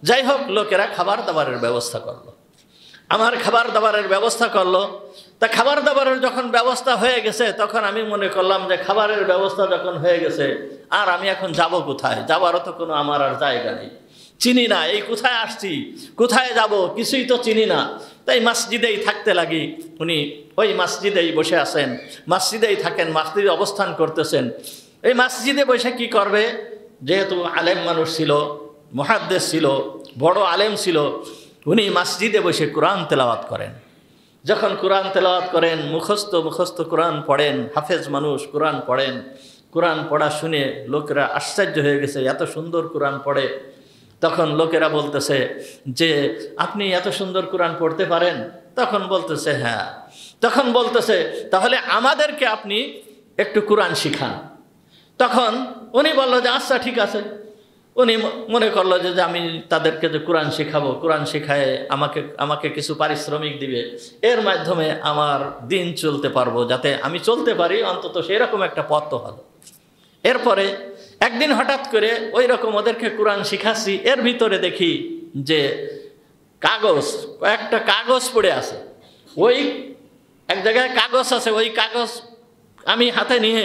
যাই হোক, লোকেরা খাবার দাবারের ব্যবস্থা করলো, আমার খাবার দাবারের ব্যবস্থা করলো। তা খাবার দাবারের যখন ব্যবস্থা হয়ে গেছে, তখন আমি মনে করলাম যে খাবারের ব্যবস্থা যখন হয়ে গেছে, আর আমি এখন যাব কোথায়? যাবারও তো কোনো আমার আর জায়গা নেই। চিনি না, এই কোথায় আসছি, কোথায় যাব, কিছুই তো চিনি না। তাই মসজিদেই থাকতে লাগি। উনি ওই মসজিদেই বসে আছেন, মসজিদেই থাকেন, মসজিদে অবস্থান করতেছেন। এই মসজিদে বসে কি করবে, যেহেতু আলেম মানুষ ছিল, মুহাদ্দিস ছিল, বড় আলেম ছিল, উনি মসজিদে বসে কোরআন তেলাওয়াত করেন। যখন কোরআন তেলাওয়াত করেন, মুখস্থ কোরআন পড়েন, হাফেজ মানুষ কোরআন পড়েন। কোরআন পড়া শুনে লোকেরা আশ্চর্য হয়ে গেছে, এত সুন্দর কোরআন পড়ে। তখন লোকেরা বলতেছে যে আপনি এত সুন্দর কোরআন পড়তে পারেন? তখন বলতেছে হ্যাঁ। তখন বলতেছে তাহলে আমাদেরকে আপনি একটু কোরআন শিখান। তখন উনি বলল যে আচ্ছা ঠিক আছে। উনি মনে করলো যে আমি তাদেরকে যে কোরআন শেখাবো, কোরআন শেখায় আমাকে কিছু পারিশ্রমিক দিবে, এর মাধ্যমে আমার দিন চলতে পারবো, যাতে আমি চলতে পারি অন্তত সেরকম একটা পথ তো হলো। এরপরে একদিন হঠাৎ করে ওই রকম ওদেরকে কোরআন শিখাচ্ছি, এর ভিতরে দেখি যে কয়েকটা কাগজ পড়ে আছে। ওই এক জায়গায় কাগজ আছে, ওই কাগজ আমি হাতে নিয়ে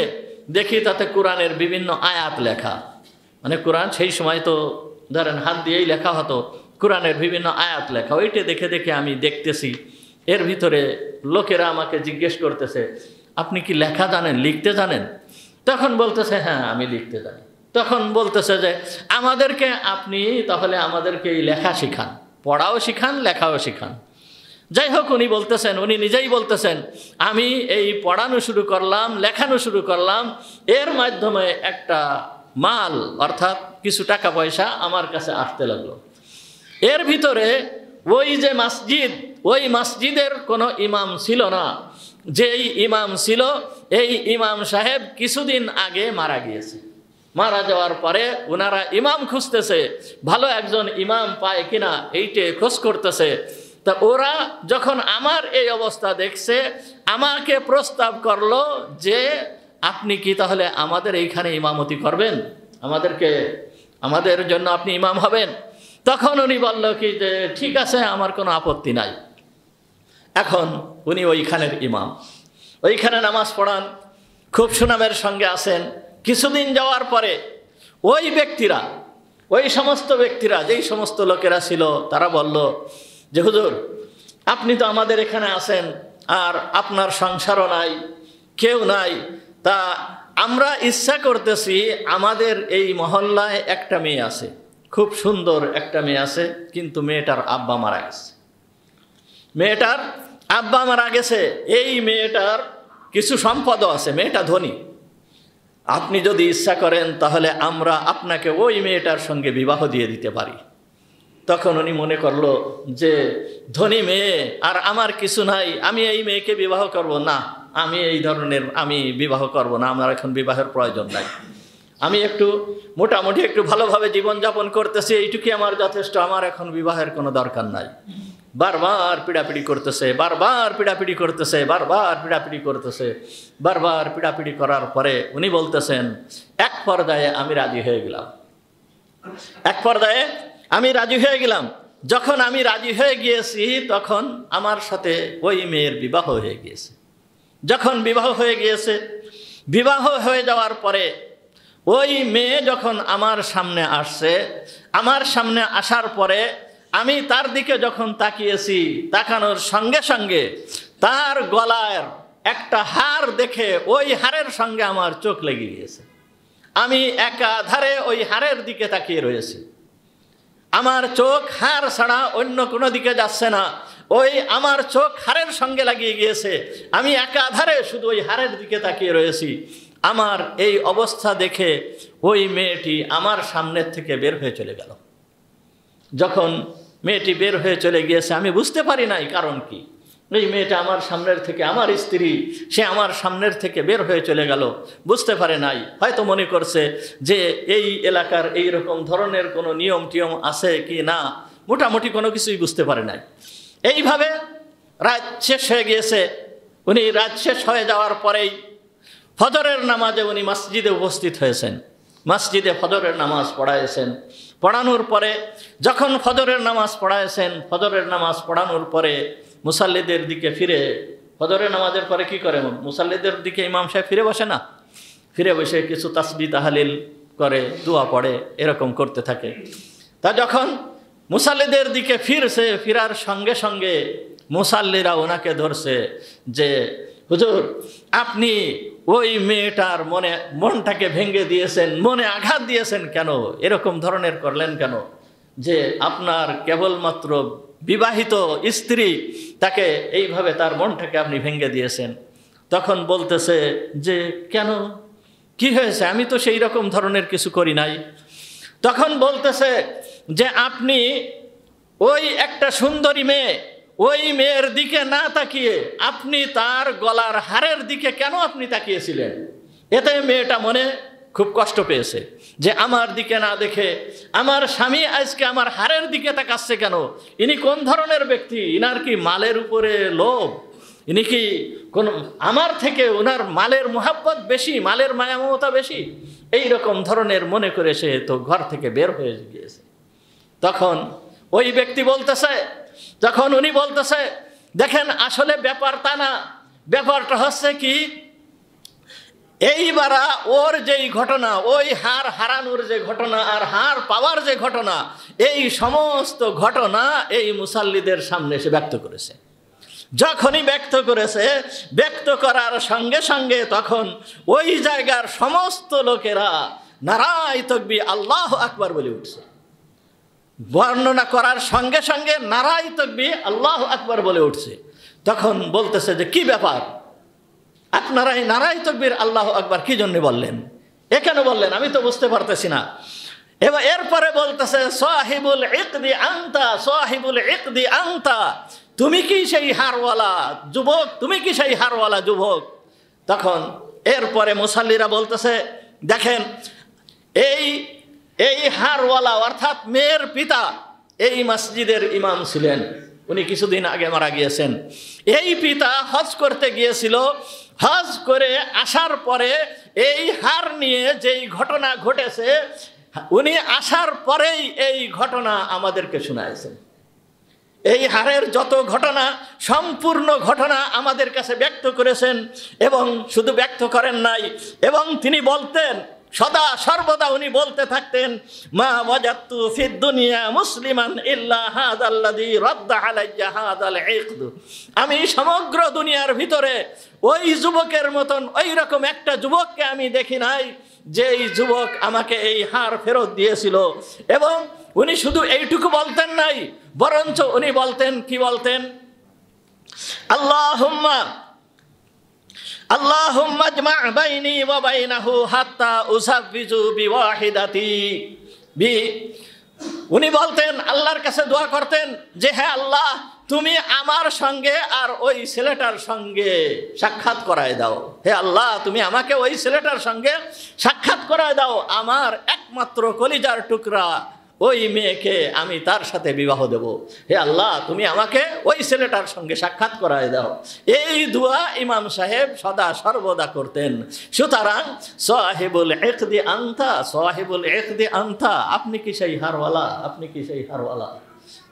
দেখি তাতে কোরআনের বিভিন্ন আয়াত লেখা। মানে কোরআন সেই সময় তো ধরেন হাত দিয়েই লেখা হতো, কোরআনের বিভিন্ন আয়াত লেখা। ওইটা দেখে দেখে আমি দেখতেছি, এর ভিতরে লোকেরা আমাকে জিজ্ঞেস করতেছে আপনি কি লেখা জানেন, লিখতে জানেন? তখন বলতেছে হ্যাঁ আমি লিখতে জানি। তখন বলতেছে যে আপনি তাহলে আমাদেরকে এই লেখা শিখান, পড়াও শিখান, লেখাও শিখান। যাই হোক, উনি নিজেই বলতেছেন আমি এই পড়ানো শুরু করলাম, লেখানো শুরু করলাম, এর মাধ্যমে একটা মাল অর্থাৎ কিছু টাকা পয়সা আমার কাছে আসতে লাগলো। এর ভিতরে ওই যে মসজিদ, ওই মসজিদের কোনো ইমাম ছিল না। যেই ইমাম ছিল, এই ইমাম সাহেব কিছুদিন আগে মারা গিয়েছে। মারা যাওয়ার পরে ওনারা ইমাম খুঁজতেছে, ভালো একজন ইমাম পায় কিনা এইটে খোঁজ করতেছে। তা ওরা যখন আমার এই অবস্থা দেখছে, আমাকে প্রস্তাব করলো যে আপনি কি তাহলে আমাদের এইখানে ইমামতি করবেন, আমাদের জন্য আপনি ইমাম হবেন? তখন উনি বলল কি যে ঠিক আছে, আমার কোনো আপত্তি নাই। এখন উনি ওইখানের ইমাম, ওইখানে নামাজ পড়ান, খুব সুনামের সঙ্গে আছেন। কিছুদিন যাওয়ার পরে ওই সমস্ত ব্যক্তিরা যেই সমস্ত লোকেরা ছিল, তারা বলল যে হুজুর আপনি তো আমাদের এখানে আছেন, আর আপনার সংসারও নাই, কেউ নাই, তা আমরা ইচ্ছা করতেছি আমাদের এই মহল্লায় একটা মেয়ে আছে, খুব সুন্দর একটা মেয়ে আছে, কিন্তু মেয়েটার আব্বা মারা গেছে। এই মেয়েটার কিছু সম্পদও আছে, মেয়েটা ধনী। আপনি যদি ইচ্ছা করেন তাহলে আমরা আপনাকে ওই মেয়েটার সঙ্গে বিবাহ দিয়ে দিতে পারি। তখন উনি মনে করলো যে ধনী মেয়ে আর আমার কিছু নাই, আমি এই মেয়েকে বিবাহ করব না, আমি বিবাহ করব না, আমার এখন বিবাহের প্রয়োজন নাই, আমি মোটামুটি একটু ভালোভাবে জীবনযাপন করতেছি, এইটুকুই আমার যথেষ্ট, আমার এখন বিবাহের কোনো দরকার নাই। বারবার পিড়াপিড়ি করার পরে উনি বলতেছেন এক পর্যায়ে আমি রাজি হয়ে গেলাম। যখন আমি রাজি হয়ে গিয়েছি তখন আমার সাথে ওই মেয়ের বিবাহ হয়ে গিয়েছে। যখন বিবাহ হয়ে যাওয়ার পরে ওই মেয়ে যখন আমার সামনে আসছে, আমার সামনে আসার পরে আমি তার দিকে যখন তাকিয়েছি, তাকানোর সঙ্গে সঙ্গে তার গলার একটা হার দেখে ওই হারের সঙ্গে আমার চোখ লেগে গিয়েছে। আমি একাধারে ওই হারের দিকে তাকিয়ে রয়েছি, আমার চোখ হার ছাড়া অন্য কোনো দিকে যাচ্ছে না। আমার চোখ হারের সঙ্গে লাগিয়ে গিয়েছে, আমি একাধারে শুধু ওই হারের দিকে তাকিয়ে রয়েছি। আমার এই অবস্থা দেখে ওই মেয়েটি আমার সামনের থেকে বের হয়ে চলে গেল। যখন মেয়েটি বের হয়ে চলে গিয়েছে আমি বুঝতে পারি নাই কারণ কি। এই মেয়েটা আমার সামনের থেকে, আমার স্ত্রী, সে আমার সামনের থেকে বের হয়ে চলে গেল, বুঝতে পারে নাই। হয়তো মনে করছে যে এই এলাকার এই রকম ধরনের কোনো নিয়ম টিয়ম আছে কি না, মোটামুটি কোনো কিছুই বুঝতে পারে নাই। এইভাবে রাত শেষ হয়ে গিয়েছে। উনি রাত শেষ হয়ে যাওয়ার পরেই ফজরের নামাজে উনি মসজিদে উপস্থিত হয়েছেন, মসজিদে ফজরের নামাজ পড়াইছেন। পড়ানোর পরে যখন ফজরের নামাজ পড়ানোর পরে মুসাল্লিদের দিকে ফজরের নামাজের পরে কি করে, মুসাল্লিদের দিকে ইমাম সাহেব ফিরে বসে না, ফিরে বসে কিছু তাসবিহ তাহলিল করে, দোয়া পড়ে, এরকম করতে থাকে। তা যখন মুসাল্লিদের দিকে ফিরছে, ফিরার সঙ্গে সঙ্গে মুসাল্লিরা ওনাকে ধরছে যে হুজুর, আপনি ওই মেয়েটার মনটাকে ভেঙে দিয়েছেন, মনে আঘাত দিয়েছেন কেন? এরকম ধরনের করলেন কেন? যে আপনার কেবলমাত্র বিবাহিত স্ত্রী, তাকে এইভাবে তার মনটাকে আপনি ভেঙে দিয়েছেন। তখন বলতেছে যে কেন, কি হয়েছে? আমি তো সেই রকম ধরনের কিছু করি নাই। তখন বলতেছে যে আপনি ওই একটা সুন্দরী মেয়ে, ওই মেয়ের দিকে না তাকিয়ে আপনি তার গলার হারের দিকে কেন আপনি তাকিয়েছিলেন? এতে মেয়েটা মনে খুব কষ্ট পেয়েছে যে আমার দিকে না দেখে আমার স্বামী আজকে আমার হারের দিকে তাকাচ্ছে কেন? ইনি কোন ধরনের ব্যক্তি? ইনার কি মালের উপরে লোভ? ইনি কি কোন আমার থেকে ওনার মালের মোহাব্বত বেশি, মালের মায়া মমতা বেশি? এই রকম ধরনের মনে করে সে তো ঘর থেকে বের হয়ে গিয়েছে। তখন ওই ব্যক্তি বলতেছে, যখন উনি বলতেছে দেখেন আসলে ব্যাপার তা না, ব্যাপারটা হচ্ছে কি, এইবার ওর যেই ঘটনা, ওই হার হারানোর যে ঘটনা আর হার পাওয়ার যে ঘটনা, এই সমস্ত ঘটনা এই মুসাল্লিদের সামনে এসে ব্যক্ত করেছে। যখনই ব্যক্ত করেছে, ব্যক্ত করার সঙ্গে সঙ্গে তখন ওই জায়গার সমস্ত লোকেরা নারায়ে তাকবীর আল্লাহু আকবার বলে উঠছে। বর্ণনা করার সঙ্গে সঙ্গে নারায়ে তাকবীর আল্লাহু আকবার বলে উঠছে। তখন বলতেছে যে কি ব্যাপার, আপনারা এই নারায়ে তাকবীর আল্লাহু আকবার কি জন্য বললেন? এ কেন বললেন? আমি তো বুঝতে পারতেছি না। এবার এরপরে বলতেছে সাহিবুল ইকদি আনতা, সাহিবুল ইকদি আনতা, তুমি কি সেই হারওয়ালা যুবক? তুমি কি সেই হারওয়ালা যুবক? তখন এরপরে মুসাল্লিরা বলতেছে দেখেন এই হারওয়ালা অর্থাৎ মেয়ের পিতা এই মসজিদের ইমাম ছিলেন, উনি কিছুদিন আগে মারা গিয়েছেন। এই পিতা হজ করতে গিয়েছিল, হজ করে আসার পরে এই হার নিয়ে যেই ঘটনা ঘটেছে, উনি আসার পরেই এই ঘটনা আমাদেরকে শোনাইছেন। এই হারের যত ঘটনা, সম্পূর্ণ ঘটনা আমাদের কাছে ব্যক্ত করেছেন। এবং শুধু ব্যক্ত করেন নাই, এবং তিনি বলতেন, সদা সর্বদা উনি বলতে থাকতেন, মা ওয়াজাদতু ফিদ দুনিয়া মুসলিমান ইল্লা হাযাল্লাযী রাদ্দা আলাইয়া হাযাল ইকদ। আমি সমগ্র দুনিয়ার ভিতরে ওই যুবকের মতন ওই রকম একটা যুবককে আমি দেখি নাই যে এই যুবক আমাকে এই হার ফেরত দিয়েছিল। এবং উনি শুধু এইটুকু বলতেন নাই, বরঞ্চ উনি বলতেন, কি বলতেন, আল্লাহুম্মা আজমা বাইনি ওয়া বাইনাহু হাত্তা উসাফিজু বিওয়াহিদাতি বি। উনি বলতেন, আল্লাহর কাছে দোয়া করতেন যে হে আল্লাহ, তুমি আমার সঙ্গে আর ওই ছেলেটার সঙ্গে সাক্ষাৎ করায় দাও। হে আল্লাহ, তুমি আমাকে ওই ছেলেটার সঙ্গে সাক্ষাৎ করায় দাও। আমার একমাত্র কলিজার টুকরা ওই মেয়েকে আমি তার সাথে বিবাহ দেব। হে আল্লাহ, তুমি আমাকে ওই ছেলেটার সঙ্গে সাক্ষাৎ করায় দাও। এই দোয়া ইমাম সাহেব সদা সর্বদা করতেন। সুতরাং সাহিবুল ইকদি আনতা, সাহিবুল ইকদি আনতা, আপনি কি সেই হারওয়ালা? আপনি কি সেই হারওয়ালা?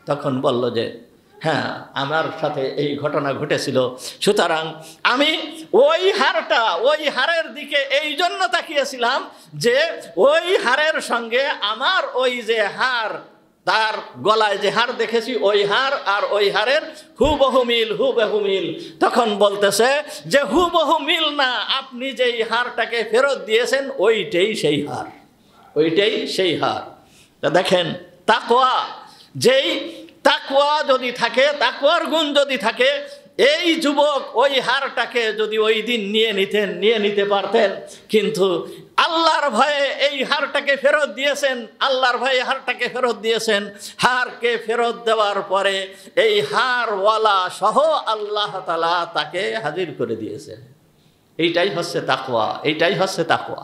তখন বলল যে হ্যাঁ, আমার সাথে এই ঘটনা ঘটেছিল। সুতরাং আমি ওই হারের দিকে এই জন্য তাকিয়েছিলাম যে ওই হারের সঙ্গে আমার ওই যে হার, তার গলায় যে হার দেখেছি, ওই হার আর ওই হারের হুবহু মিল, হুবহু মিল। তখন বলতেছে যে হুবহু মিল না, আপনি যেই হারটাকে ফেরত দিয়েছেন ওইটাই সেই হার, ওইটাই সেই হার। তা দেখেন, তাকওয়া, যেই তাকওয়া যদি থাকে, তাকওয়ার গুণ যদি থাকে, এই যুবক ওই হারটাকে যদি ওই দিন নিয়ে নিতে পারতেন, কিন্তু আল্লাহর ভয়ে এই হারটাকে ফেরত দিয়েছেন, আল্লাহর ভয়ে হারটাকে ফেরত দিয়েছেন। হারকে ফেরত দেওয়ার পরে এই হারওয়ালা সহ আল্লাহ তাআলা তাকে হাজির করে দিয়েছেন। এইটাই হচ্ছে তাকওয়া, এইটাই হচ্ছে তাকওয়া।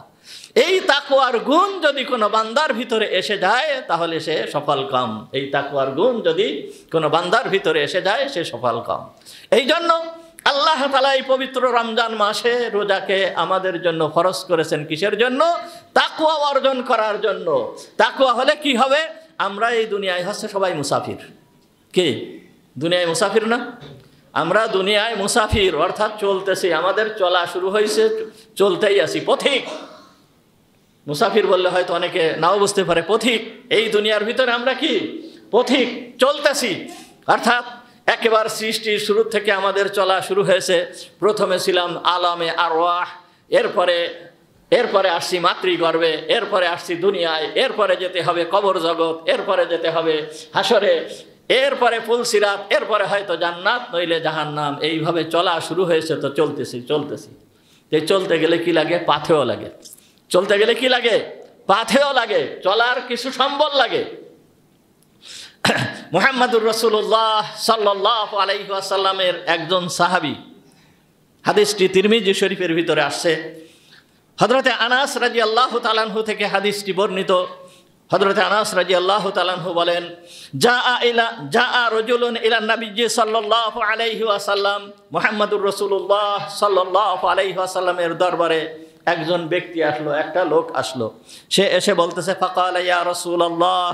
এই তাকওয়ার গুণ যদি কোনো বান্দার ভিতরে এসে যায় তাহলে সে সফল কাম। এই তাকওয়ার গুণ যদি কোনো বান্দার ভিতরে এসে যায় সে সফল কাম। এই জন্য আল্লাহ তাআলা এই পবিত্র রমজান মাসে রোজাকে আমাদের জন্য ফরজ করেছেন। কিসের জন্য? তাকওয়া অর্জন করার জন্য। তাকওয়া হলে কি হবে? আমরা এই দুনিয়ায় হচ্ছে সবাই মুসাফির। কি দুনিয়ায় মুসাফির না? আমরা দুনিয়ায় মুসাফির, অর্থাৎ চলতেছি, আমাদের চলা শুরু হয়েছে, চলতেই আছি, পথিক। মুসাফির বললে হয়তো অনেকে নাও বুঝতে পারে, পথিক। এই দুনিয়ার ভিতরে আমরা কি পথিক, চলতেছি। অর্থাৎ একেবারে সৃষ্টির শুরু থেকে আমাদের চলা শুরু হয়েছে। প্রথমে ছিলাম আলামে আরওয়াহ, এরপরে আসছি মাতৃগর্ভে, এরপরে আসছি দুনিয়ায়, এরপরে যেতে হবে কবর জগৎ, এরপরে যেতে হবে হাসরে, এরপরে ফুলসিরাত, এরপরে হয়তো জান্নাত নইলে জাহান্নাম। এইভাবে চলা শুরু হয়েছে, তো চলতেছি। চলতে গেলে কি লাগে? পাথেও লাগে। চলতে গেলে কি লাগে? পাথেও লাগে, চলার কিছু সম্বল লাগে। মুহাম্মদুর রাসূলুল্লাহ সাল্লাল্লাহু আলাইহি ওয়াসাল্লামের একজন সাহাবী, হাদিসটি তিরমিজি শরীফের ভিতরে আসছে। হযরতে আনাস রাদিয়াল্লাহু তাআলা আনহু থেকে হাদিসটি বর্ণিত। হযরতে আনাস রাদিয়াল্লাহু তাআলা আনহু বলেন, জাআ রাজুলুন ইলা নবিয়্যি সাল্লাল্লাহু আলাইহি ওয়াসাল্লাম, মুহাম্মদুর রাসূলুল্লাহ সাল্লাল্লাহু আলাইহি ওয়াসাল্লামের দরবারে একজন ব্যক্তি আসলো, একটা লোক আসলো। সে এসে বলতেছে, ফাকালা ইয়া রাসূলুল্লাহ,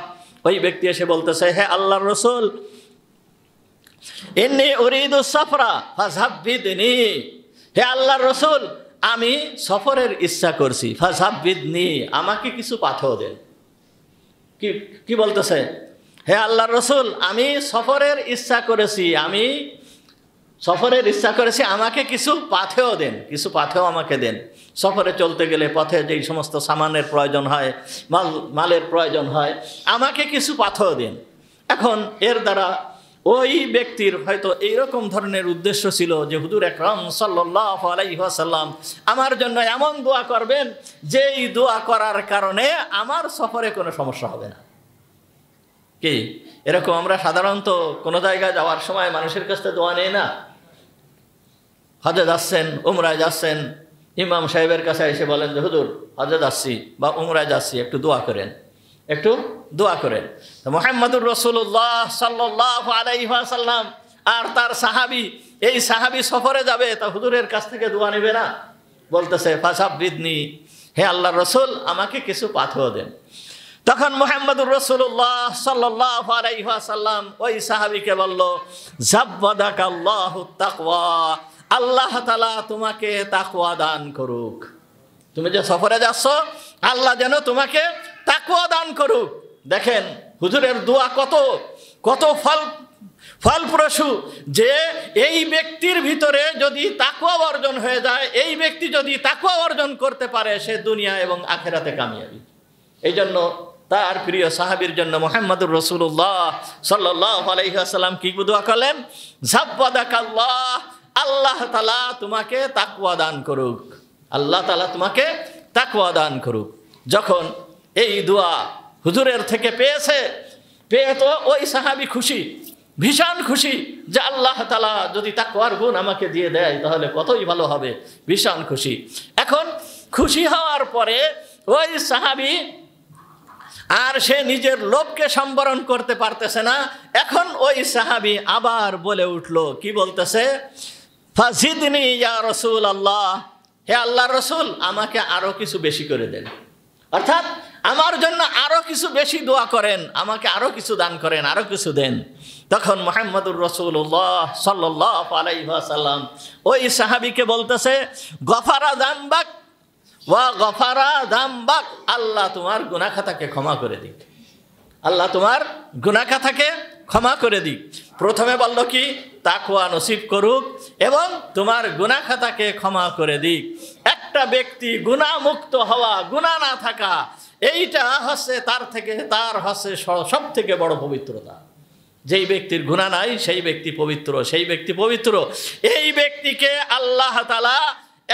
ওই ব্যক্তি এসে বলতেছে, হে আল্লাহর রাসূল, ইন্নী উরিদু সফরা ফাযাব্বিদনি, হে আল্লাহর রাসূল, আমি সফরের ইচ্ছা করছি, ফাযাব্বিদনি, আমাকে কিছু পাথেও দেন। কি বলতেছে? হে আল্লাহর রাসূল, আমি সফরের ইচ্ছা করেছি, আমাকে কিছু পাথেও দেন, কিছু পাথেও আমাকে দেন। সফরে চলতে গেলে পথে যেই সমস্ত সামানের প্রয়োজন হয়, মালের প্রয়োজন হয়, আমাকে কিছু পাথেও দেন। এখন এর দ্বারা ওই ব্যক্তির হয়তো এইরকম ধরনের উদ্দেশ্য ছিল যে হুজুর আকরাম সাল্লাল্লাহু আলাইহি ওয়াসাল্লাম আমার জন্য এমন দোয়া করবেন যেই দোয়া করার কারণে আমার সফরে কোনো সমস্যা হবে না। কি এরকম আমরা সাধারণত কোনো জায়গায় যাওয়ার সময় মানুষের কাছ থেকে দোয়া নেই না? হজে যাচ্ছেন, উমরায় যাচ্ছেন, ইমাম সাহেবের কাছে এসে বলেন যে হুজুর হজে যাচ্ছি বা উমরায় যাচ্ছি, একটু দোয়া করেন। মুহাম্মদুর রাসূলুল্লাহ সাল্লাল্লাহু আলাইহি ওয়াসাল্লাম আর তার সাহাবী, এই সাহাবী সফরে যাবে, তা হুজুরের কাছ থেকে দোয়া নেবে না? বলতেছে ফাযাব্বিদনি, হে আল্লাহর রাসূল, আমাকে কিছু পাথেও দেন। তখন মুহাম্মদুর রাসূলুল্লাহ সাল্লাল্লাহু আলাইহি ওয়াসাল্লাম ওই সাহাবীকে বলল, যাব্বাদাকাল্লাহুত তাকওয়া, আল্লাহ তাআলা তোমাকে তাকওয়া দান করুক। তুমি যে সফরে যাচ্ছ, আল্লাহ যেন তোমাকে তাকওয়া দান করুক। দেখেন হুজুরের দোয়া কত ফলপ্রসূ, যে এই ব্যক্তির ভিতরে যদি তাকওয়া অর্জন হয়ে যায়, এই ব্যক্তি যদি তাকওয়া অর্জন করতে পারে, সে দুনিয়া এবং আখিরাতে কামিয়াবি। এই জন্য তার প্রিয় সাহাবীর জন্য মুহাম্মদুর রাসূলুল্লাহ সাল্লাল্লাহু আলাইহি ওয়াসাল্লাম কি দোয়া করলেন? যাব্বাদাকাল্লাহ, আল্লাহ তাআলা তোমাকে তাকওয়া দান করুক, আল্লাহ তাআলা তোমাকে তাকওয়া দান করুক। যখন এই দোয়া হুজুরের থেকে পেয়ে তো ওই সাহাবী খুশি, ভীষণ খুশি যে আল্লাহ তাআলা যদি তাকওয়ার গুণ আমাকে দিয়ে দেয় তাহলে কতই ভালো হবে, ভীষণ খুশি। এখন খুশি হওয়ার পরে ওই সাহাবী আর সে নিজের লোভকে সম্বরণ করতে পারতেছে না। এখন ওই সাহাবী আবার বলে উঠল, কি বলতেছে? ফাজিদনি ইয়া রাসূলুল্লাহ, হে আল্লাহর রাসূল, আমাকে আরো কিছু বেশি করে দেন, অর্থাৎ আমার জন্য আরো কিছু বেশি দোয়া করেন, আমাকে আরো কিছু দান করেন, আরো কিছু দেন। তখন মুহাম্মদুর রাসূলুল্লাহ সাল্লাল্লাহু আলাইহি ওয়াসাল্লাম ওই সাহাবীকে বলতেছে, গফারা যামবাক ওয়া গফারা যামবাক, আল্লাহ তোমার গুনাহ খাতাকে ক্ষমা করে দিক, আল্লাহ তোমার গুনাহ খাতাকে ক্ষমা করে দিক। প্রথমে বলল কি? তাকওয়া নসিব করুক এবং তোমার গুনাহ খাতাকে ক্ষমা করে দিক। একটা ব্যক্তি গুনাহ মুক্ত হওয়া, গুনাহ না থাকা, এইটা হচ্ছে তার হচ্ছে সব থেকে বড় পবিত্রতা। যেই ব্যক্তির গুনাহ নাই সেই ব্যক্তি পবিত্র, এই ব্যক্তিকে আল্লাহ তাআলা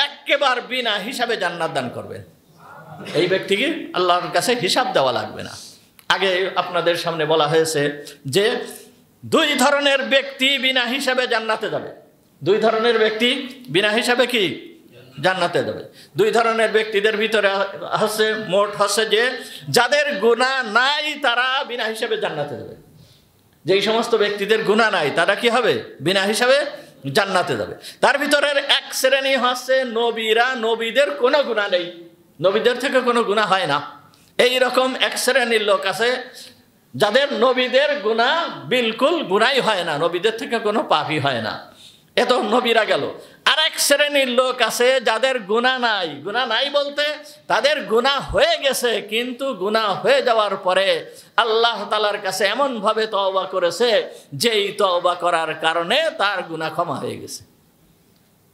একেবারে বিনা হিসাবে জান্নাত দান করবেন। এই ব্যক্তিকে আল্লাহর কাছে হিসাব দেওয়া লাগবে না। আগে আপনাদের সামনে বলা হয়েছে যে দুই ধরনের ব্যক্তি বিনা হিসাবে জান্নাতে যাবে। দুই ধরনের ব্যক্তি বিনা হিসাবে কি জান্নাতে যাবে। দুই ধরনের ব্যক্তিদের ভিতরে হচ্ছে মোট হচ্ছে যে যাদের গুনাহ নাই তারা বিনা হিসাবে জান্নাতে যাবে। যেই সমস্ত ব্যক্তিদের গুনাহ নাই তারা কি হবে? বিনা হিসাবে জান্নাতে যাবে। তার ভিতরের এক শ্রেণী হচ্ছে নবীরা, নবীদের কোনো গুনাহ নেই, নবীদের থেকে কোনো গুনাহ হয় না। এই রকম এক শ্রেণীর লোক আছে যাদের নবীদের গুনাহ বিলকুল গুনাহই হয় না, নবীদের থেকে কোনো পাপই হয় না। এ তো নবীরা গেল। আরেক শ্রেণীর লোক আছে যাদের গুনাহ নাই। গুনাহ নাই বলতে তাদের গুনাহ হয়ে গেছে, কিন্তু গুনাহ হয়ে যাওয়ার পরে আল্লাহ তাআলার কাছে এমনভাবে তওবা করেছে যেই তওবা করার কারণে তার গুনাহ ক্ষমা হয়ে গেছে।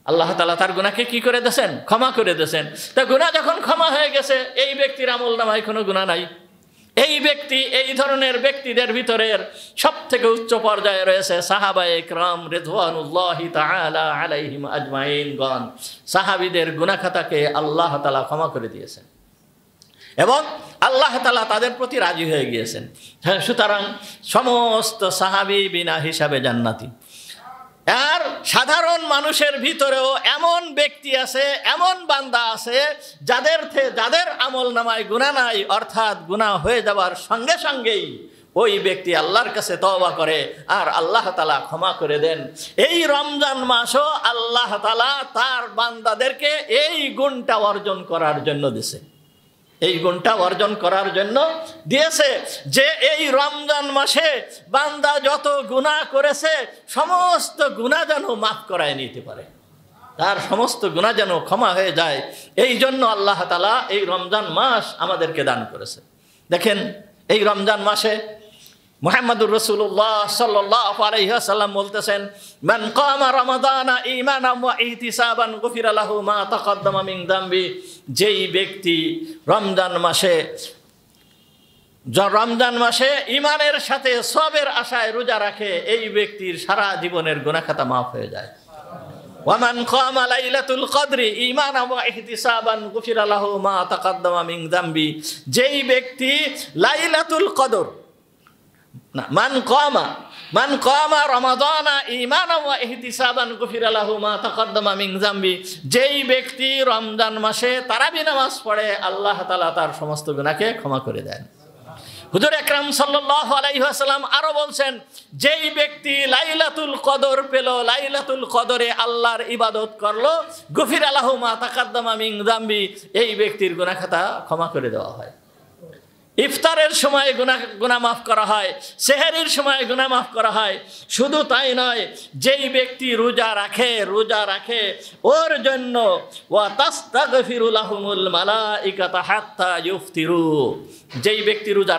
আল্লাহ তাআলা তার গুনাহকে কি করে দিয়েছেন? ক্ষমা করে দিয়েছেন। তা গুনাহ যখন ক্ষমা হয়ে গেছে, এই ব্যক্তির আমলনামায় কোনো গুনাহ নাই। এই ব্যক্তি, এই ধরনের ব্যক্তিদের ভিতরের সবথেকে উচ্চ পর্যায়ে রয়েছে সাহাবায়ে কেরাম রিদওয়ানুল্লাহি তাআলা আলাইহিম আজমাইন গণ। সাহাবীদের গুনাহ খাতাকে আল্লাহ তাআলা ক্ষমা করে দিয়েছেন এবং আল্লাহ তাআলা তাদের প্রতি রাজি হয়ে গিয়েছেন। সুতরাং সমস্ত সাহাবী বিনা হিসাবে জান্নাতি। আর সাধারণ মানুষের ভিতরেও এমন ব্যক্তি আছে, এমন বান্দা আছে যাদের আমল নামায় গুনাহ নাই, অর্থাৎ গুনাহ হয়ে যাওয়ার সঙ্গে সঙ্গেই ওই ব্যক্তি আল্লাহর কাছে তওবা করে আর আল্লাহ তাআলা ক্ষমা করে দেন। এই রমজান মাসও আল্লাহ তাআলা তার বান্দাদেরকে এই গুণটা অর্জন করার জন্য দিয়েছে। এই গুণটা অর্জন করার জন্য দিয়েছে যে এই রমজান মাসে বান্দা যত গুনাহ করেছে সমস্ত গুনাহ যেন মাফ করায় নিতে পারে, তার সমস্ত গুনাহ যেন ক্ষমা হয়ে যায়। এই জন্য আল্লাহ তাআলা এই রমজান মাস আমাদেরকে দান করেছে। দেখেন, এই রমজান মাসে মুহাম্মদুর রাসূলুল্লাহ সাল্লাল্লাহু আলাইহি ওয়াসাল্লাম বলতেছেন, মান কামা রমাদানা ঈমানান ওয়া ইহতিসাবান গুফিরা লাহু মা তাকদ্দামা মিন যামবি। যেই ব্যক্তি রমজান মাসে ঈমানের সাথে সওয়াবের আশায় রোজা রাখে, এই ব্যক্তির সারা জীবনের গুনাহ খাতা মাফ হয়ে যায়। ওয়া মান কামা লাইলাতুল কদরি ঈমানান ওয়া ইহতিসাবান গুফিরা লাহু মা তাকদ্দামা মিন যামবি। যেই ব্যক্তি লাইলাতুল কদর মান কামা রমাদানা ঈমানান ওয়া ইহতিসাবান গুফিরা লাহু মা তাকদ্দামা মিন যামবি। যেই ব্যক্তি রমজান মাসে তারাবি নামাজ পড়ে, আল্লাহ তাআলা তার সমস্ত গুনাহকে ক্ষমা করে দেন। হুজুর আকরাম সাল্লাল্লাহু আলাইহি ওয়াসাল্লাম আরো বলছেন, যেই ব্যক্তি লাইলাতুল কদর পেল, লাইলাতুল কদরে আল্লাহর ইবাদত করলো, গুফিরা লাহু মা তাকদ্দামা মিন যামবি, এই ব্যক্তির গুনাহ খাতা ক্ষমা করে দেওয়া হয়। ইফতারের সময় গুনাহ মাফ করা হয়, সেহরির সময় গুনাহ মাফ করা হয়। শুধু তাই নয়, যেই ব্যক্তি রোজা রাখে ওর জন্য ওয়া তাস্তাগফিরু লাহুমুল মালাইকাতু হাত্তা ইফতিরু। যেই ব্যক্তি রোজা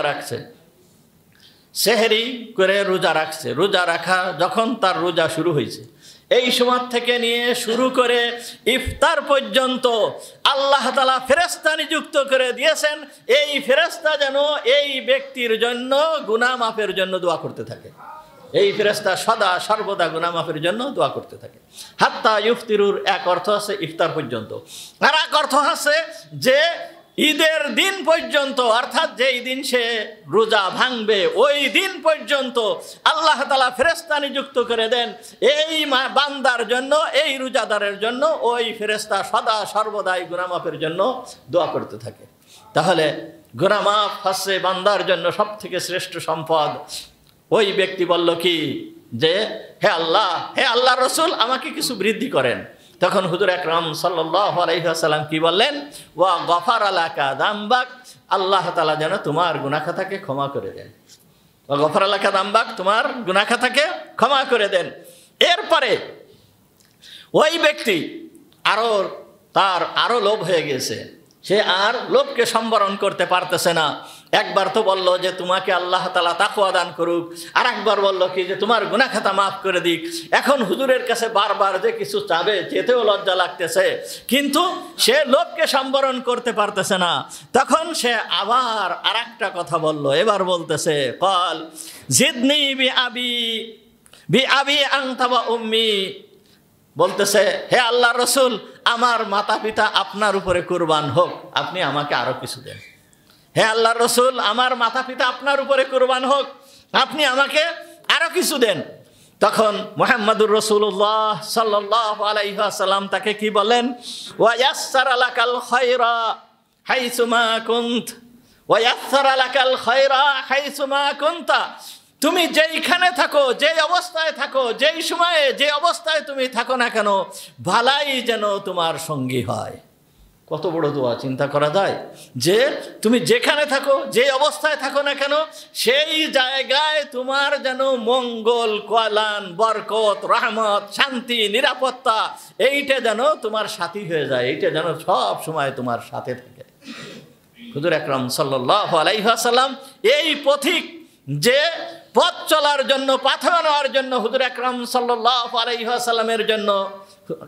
রাখছে, সেহরি করে রোজা রাখা যখন তার রোজা শুরু হয়েছে, এই সময় থেকে নিয়ে শুরু করে ইফতার পর্যন্ত আল্লাহ তাআলা ফেরেশতা নিযুক্ত করে দিয়েছেন। এই ফেরেশতা যেন এই ব্যক্তির জন্য গুনাহ মাফের জন্য দোয়া করতে থাকে। এই ফেরেশতা সদা সর্বদা গুনাহ মাফের জন্য দোয়া করতে থাকে। হাত্তা ইফতিরুর এক অর্থ আছে ইফতার পর্যন্ত, আর এক অর্থ আছে যে ঈদের দিন পর্যন্ত, অর্থাৎ যেই দিন সে রোজা ভাঙবে ওই দিন পর্যন্ত আল্লাহ তাআলা ফেরেশতা নিযুক্ত করে দেন এই বান্দার জন্য, এই রোজাদারের জন্য। ওই ফেরেশতা সদা সর্বদাই গুনাহ মাফের জন্য দোয়া করতে থাকে। তাহলে গুনাহ মাফ হচ্ছে বান্দার জন্য সবথেকে শ্রেষ্ঠ সম্পদ। ওই ব্যক্তি বলল কি যে, হে আল্লাহ রসুল, আমাকে কিছু বৃদ্ধি করেন। তখন হুজুর আকরাম সাল্লাল্লাহু আলাইহি ওয়াসাল্লাম কি বললেন? ওয়া গফারা লাকা যামবাক, আল্লাহ তাআলা যেন তোমার গুনাহ খাতাকে ক্ষমা করে দেন। ওয়া গফারা লাকা যামবাক, তোমার গুনাহ খাতাকে ক্ষমা করে দেন। এরপরে ওই ব্যক্তি তার আরো লোভ হয়ে গেছে, সে আর লোভকে সম্বরণ করতে পারতেছে না। একবার তো বলল যে তোমাকে আল্লাহ তাআলা তাকওয়া দান করুক, আর একবার বলল কি যে তোমার গুনাহ খাতা মাফ করে দিক। এখন হুজুরের কাছে বারবার যে কিছু চাবে, যেতেও লজ্জা লাগতেছে, কিন্তু সে লোভকে সম্বরণ করতে পারতেছে না। তখন সে আবার আরেকটা কথা বলল, এবার বলতেছে, ক্বাল জিদনি বি আবি আনতা ওয়া উম্মি। বলতেছে, হে আল্লাহ রসুল, আমার মাতা পিতা আপনার উপরে কুরবান হোক, আপনি আমাকে আরো কিছু দেন। হে আল্লাহ রসুল, আমার মাতা পিতা আপনার উপরে কুরবান হোক, আপনি আমাকে আরো কিছু দেন। তখন মুহাম্মদুর রাসূলুল্লাহ সাল্লাল্লাহু আলাইহি ওয়াসাল্লাম তাকে কি বলেন? ওয়া ইয়াসসারা লাকাল খায়রা হাইসুমা কুনত, ওয়া ইয়াসসারা লাকাল খায়রা হাইসুমা কুনতা। তুমি যেইখানে থাকো, যেই অবস্থায় থাকো, যেই সময়ে যে অবস্থায় তুমি থাকো না কেন, ভালাই যেন তোমার সঙ্গী হয়। কত বড় দোয়া চিন্তা করা যায়, যে তুমি যেখানে থাকো, যে অবস্থায় থাকো না কেন, সেই জায়গায় তোমার যেন মঙ্গল, কল্যাণ, বরকত, রহমত, শান্তি, নিরাপত্তা এইটা যেন তোমার সাথী হয়ে যায়, এইটা যেন সব সময় তোমার সাথে থাকে। হুজুর আকরাম সাল্লাল্লাহু আলাইহি ওয়াসাল্লাম এই পথিক যে পথ চলার জন্য, পাথর নেওয়ার জন্য হুজুর আকরাম সাল্লাল্লাহু আলাইহি ওয়াসাল্লামের জন্য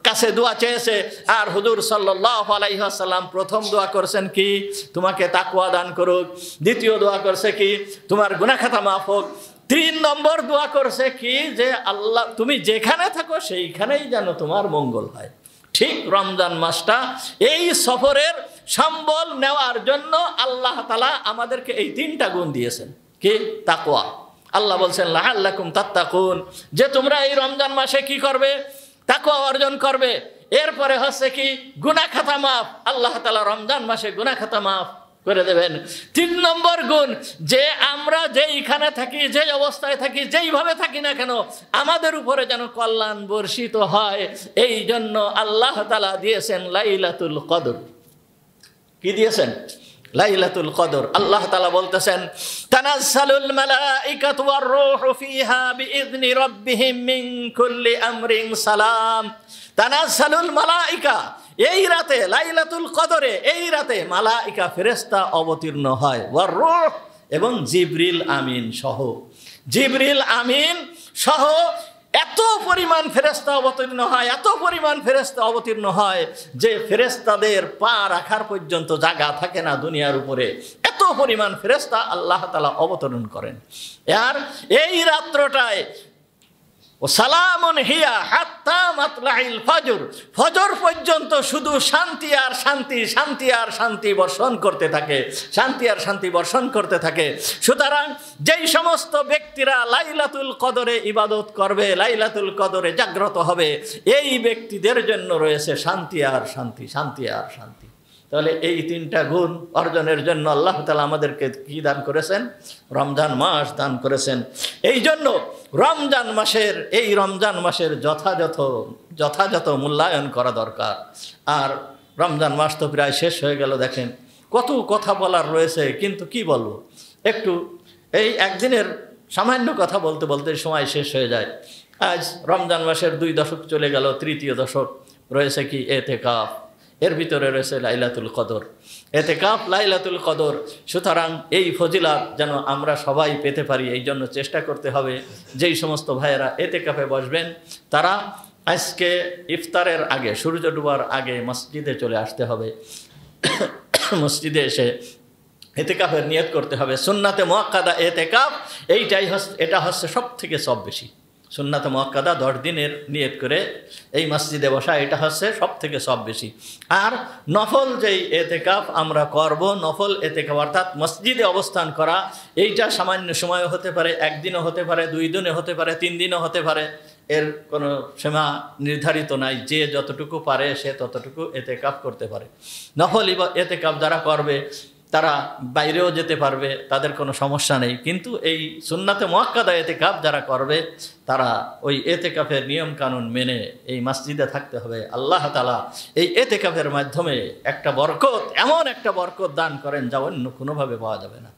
কাছে দোয়া চেয়েছে। আর হুজুর সাল্লাল্লাহু আলাইহি ওয়াসাল্লাম প্রথম দোয়া করছেন কি? তোমাকে তাকওয়া দান করুক। দ্বিতীয় দোয়া করছে কি? তোমার গুনাহ খাতা মাফ হোক। 3 নম্বর দোয়া করছে কি? যে আল্লাহ তুমি যেখানে থাকো সেইখানেই যেন তোমার মঙ্গল হয়। ঠিক রমজান মাসটা এই সফরের সম্বল নেওয়ার জন্য আল্লাহ তাআলা আমাদেরকে এই 3টা গুণ দিয়েছেন। কি? তাকওয়া। আল্লাহ বলছেন লাআল্লাকুম তাত্তাকুন, যে তোমরা এই রমজান মাসে কি করবে? তাকওয়া অর্জন করবে। এরপরে হচ্ছে কি? গুনাহ খাতা মাফ। আল্লাহ তাআলা রমজান মাসে গুনাহ খাতা মাফ করে দেবেন। 3 নম্বর গুণ, যে আমরা যেইখানে থাকি, যেই অবস্থায় থাকি, যেইভাবে থাকি না কেন, আমাদের উপরে যেন কল্যাণ বর্ষিত হয়। এই জন্য আল্লাহ তাআলা দিয়েছেন লাইলাতুল কদর। কি দিয়েছেন? লাইলাতুল কদর। আল্লাহ তাআলা বলতেছেন তানাজ্জালুল মালাইকাতু ওয়ার রূহু ফিহা বিইذনি রাব্বিহিম মিন কুল্লি আমরিন সালাম। তানাজ্জালুল মালাইকা, এই রাতে লাইলাতুল কদরে, এই রাতে মালাইকা ফেরেশতা অবতীর্ণ হয়। ওয়ার রূহ, এবং জিবরিল আমিন সহ। জিবরিল আমিন সহ এত পরিমাণ ফেরেশতা অবতীর্ণ হয়, এত পরিমাণ ফেরেশতা অবতীর্ণ হয় যে ফেরেশতাদের পা রাখার পর্যন্ত জায়গা থাকে না দুনিয়ার উপরে। এত পরিমাণ ফেরেশতা আল্লাহ তাআলা অবতরণ করেন। আর এই রাত্রটায় ও সালামুন হিয়া হাত্তা মাতলাইল ফজর, ফজর পর্যন্ত শুধু শান্তি আর শান্তি, শান্তি আর শান্তি বর্ষণ করতে থাকে, শান্তি আর শান্তি বর্ষণ করতে থাকে। সুতরাং যেই সমস্ত ব্যক্তিরা লাইলাতুল কদরে ইবাদত করবে, লাইলাতুল কদরে জাগ্রত হবে, এই ব্যক্তিদের জন্য রয়েছে শান্তি আর শান্তি, শান্তি আর শান্তি। তাহলে এই 3টা গুণ অর্জনের জন্য আল্লাহ তাআলা আমাদেরকে কি দান করেছেন? রমজান মাস দান করেছেন। এই জন্য রমজান মাসের যথাযথ মূল্যায়ন করা দরকার। আর রমজান মাস তো প্রায় শেষ হয়ে গেল। দেখেন কত কথা বলার রয়েছে, কিন্তু কি বলবো, একটু এই একদিনের সামান্য কথা বলতে বলতে সময় শেষ হয়ে যায়। আজ রমজান মাসের 2 দশক চলে গেল, 3য় দশক রয়েছে কি? এতেকাফ। এর ভিতরে রয়েছে লাইলাতুল কদর। এতেকাফ, লাইলাতুল কদর। সুতরাং এই ফজিলাত যেন আমরা সবাই পেতে পারি, এই জন্য চেষ্টা করতে হবে। যেই সমস্ত ভাইয়েরা এতেকাফে বসবেন তারা আজকে ইফতারের আগে, সূর্য ডোবার আগে মসজিদে চলে আসতে হবে। মসজিদে এসে এতেকাফের নিয়ত করতে হবে। সুন্নাতে মুআক্কাদা এতেকাফ এটা হচ্ছে সব থেকে সব বেশি। সুন্নাতে মুআক্কাদা 10 দিনের নিয়ত করে এই মসজিদে বসা, এটা হচ্ছে সব থেকে সব বেশি। আর নফল যেই এতেকাফ আমরা করব, নফল এতেকাফ অর্থাৎ মসজিদে অবস্থান করা, এইটা সামান্য সময়ও হতে পারে, 1 দিনও হতে পারে, 2 দিনও হতে পারে, 3 দিনও হতে পারে। এর কোনো সীমা নির্ধারিত নাই। যে যতটুকু পারে সে ততটুকু এতেকাফ করতে পারে। নফল এতেকাফ যারা করবে তারা বাইরেও যেতে পারবে, তাদের কোনো সমস্যা নেই। কিন্তু এই সুন্নাতে মুআক্কাদা এতেকাফ যারা করবে তারা ওই এতেকাফের নিয়ম কানুন মেনে এই মসজিদে থাকতে হবে। আল্লাহ তাআলা এই এতেকাফের মাধ্যমে একটা বরকত, এমন একটা বরকত দান করেন যা অন্য কোনোভাবে পাওয়া যাবে না।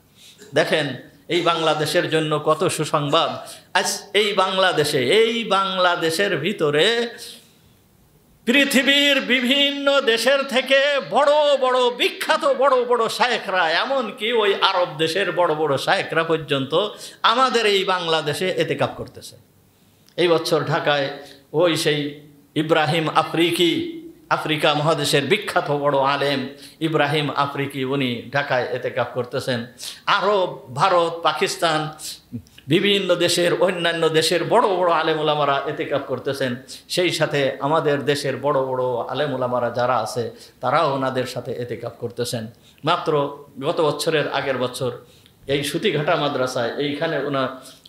দেখেন এই বাংলাদেশের জন্য কত সুসংবাদ। আজ এই বাংলাদেশের ভিতরে পৃথিবীর বিভিন্ন দেশের থেকে বড় বড় বিখ্যাত বড় বড় শায়েখরা, এমনকি ওই আরব দেশের বড় বড় শায়েখরা পর্যন্ত আমাদের এই বাংলাদেশে এতেকাফ করতেছে। এই বছর ঢাকায় ওই সেই ইব্রাহিম আফ্রিকি, আফ্রিকা মহাদেশের বিখ্যাত বড় আলেম ইব্রাহিম আফ্রিকি, উনি ঢাকায় এতেকাফ করতেছেন। আরব, ভারত, পাকিস্তান, বিভিন্ন দেশের, অন্যান্য দেশের বড় বড় আলেম ওলামারা এতেকাফ করতেছেন। সেই সাথে আমাদের দেশের বড় বড় আলেম ওলামারা যারা আছে তারাও ওনাদের সাথে এতেকাফ করতেছেন। মাত্র গত বছরের আগের বছর এই সুতিঘাটা মাদ্রাসায় এইখানে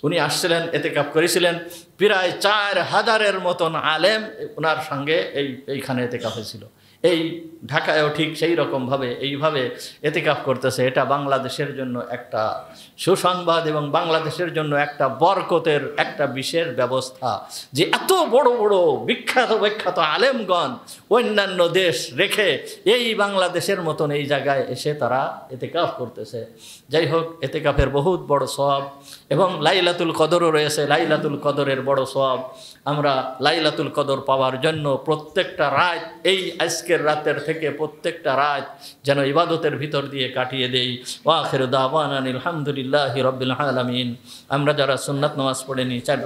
উনি আসছিলেন, এতেকাফ করেছিলেন। প্রায় 4000-এর মতন আলেম ওনার সঙ্গে এইখানে এতেকাফ হয়েছিল। এই ঢাকায়ও ঠিক সেই রকমভাবে এইভাবে এতেকাফ করতেছে। এটা বাংলাদেশের জন্য একটা সুসংবাদ এবং বাংলাদেশের জন্য একটা বরকতের একটা বিশেষ ব্যবস্থা যে এত বড় বড় বিখ্যাত বিখ্যাত আলেমগণ অন্যান্য দেশ রেখে এই বাংলাদেশের মতন এই জায়গায় এসে তারা এতেকাফ করতেছে। যাই হোক, এতেকাফের বহুত বড় সওয়াব এবং লাইলাতুল কদরও রয়েছে। লাইলাতুল কদরের বড় সওয়াব। আমরা লাইলাতুল কদর পাওয়ার জন্য প্রত্যেকটা রাত, এই আজকের রাতের থেকে প্রত্যেকটা রাত যেন ইবাদতের ভিতর দিয়ে কাটিয়ে দেই। ওয়া আখিরু দাওয়ানা আলহামদুলিল্লাহি রাব্বিল আলামিন। আমরা যারা সুন্নাত নামাজ পড়েনি 4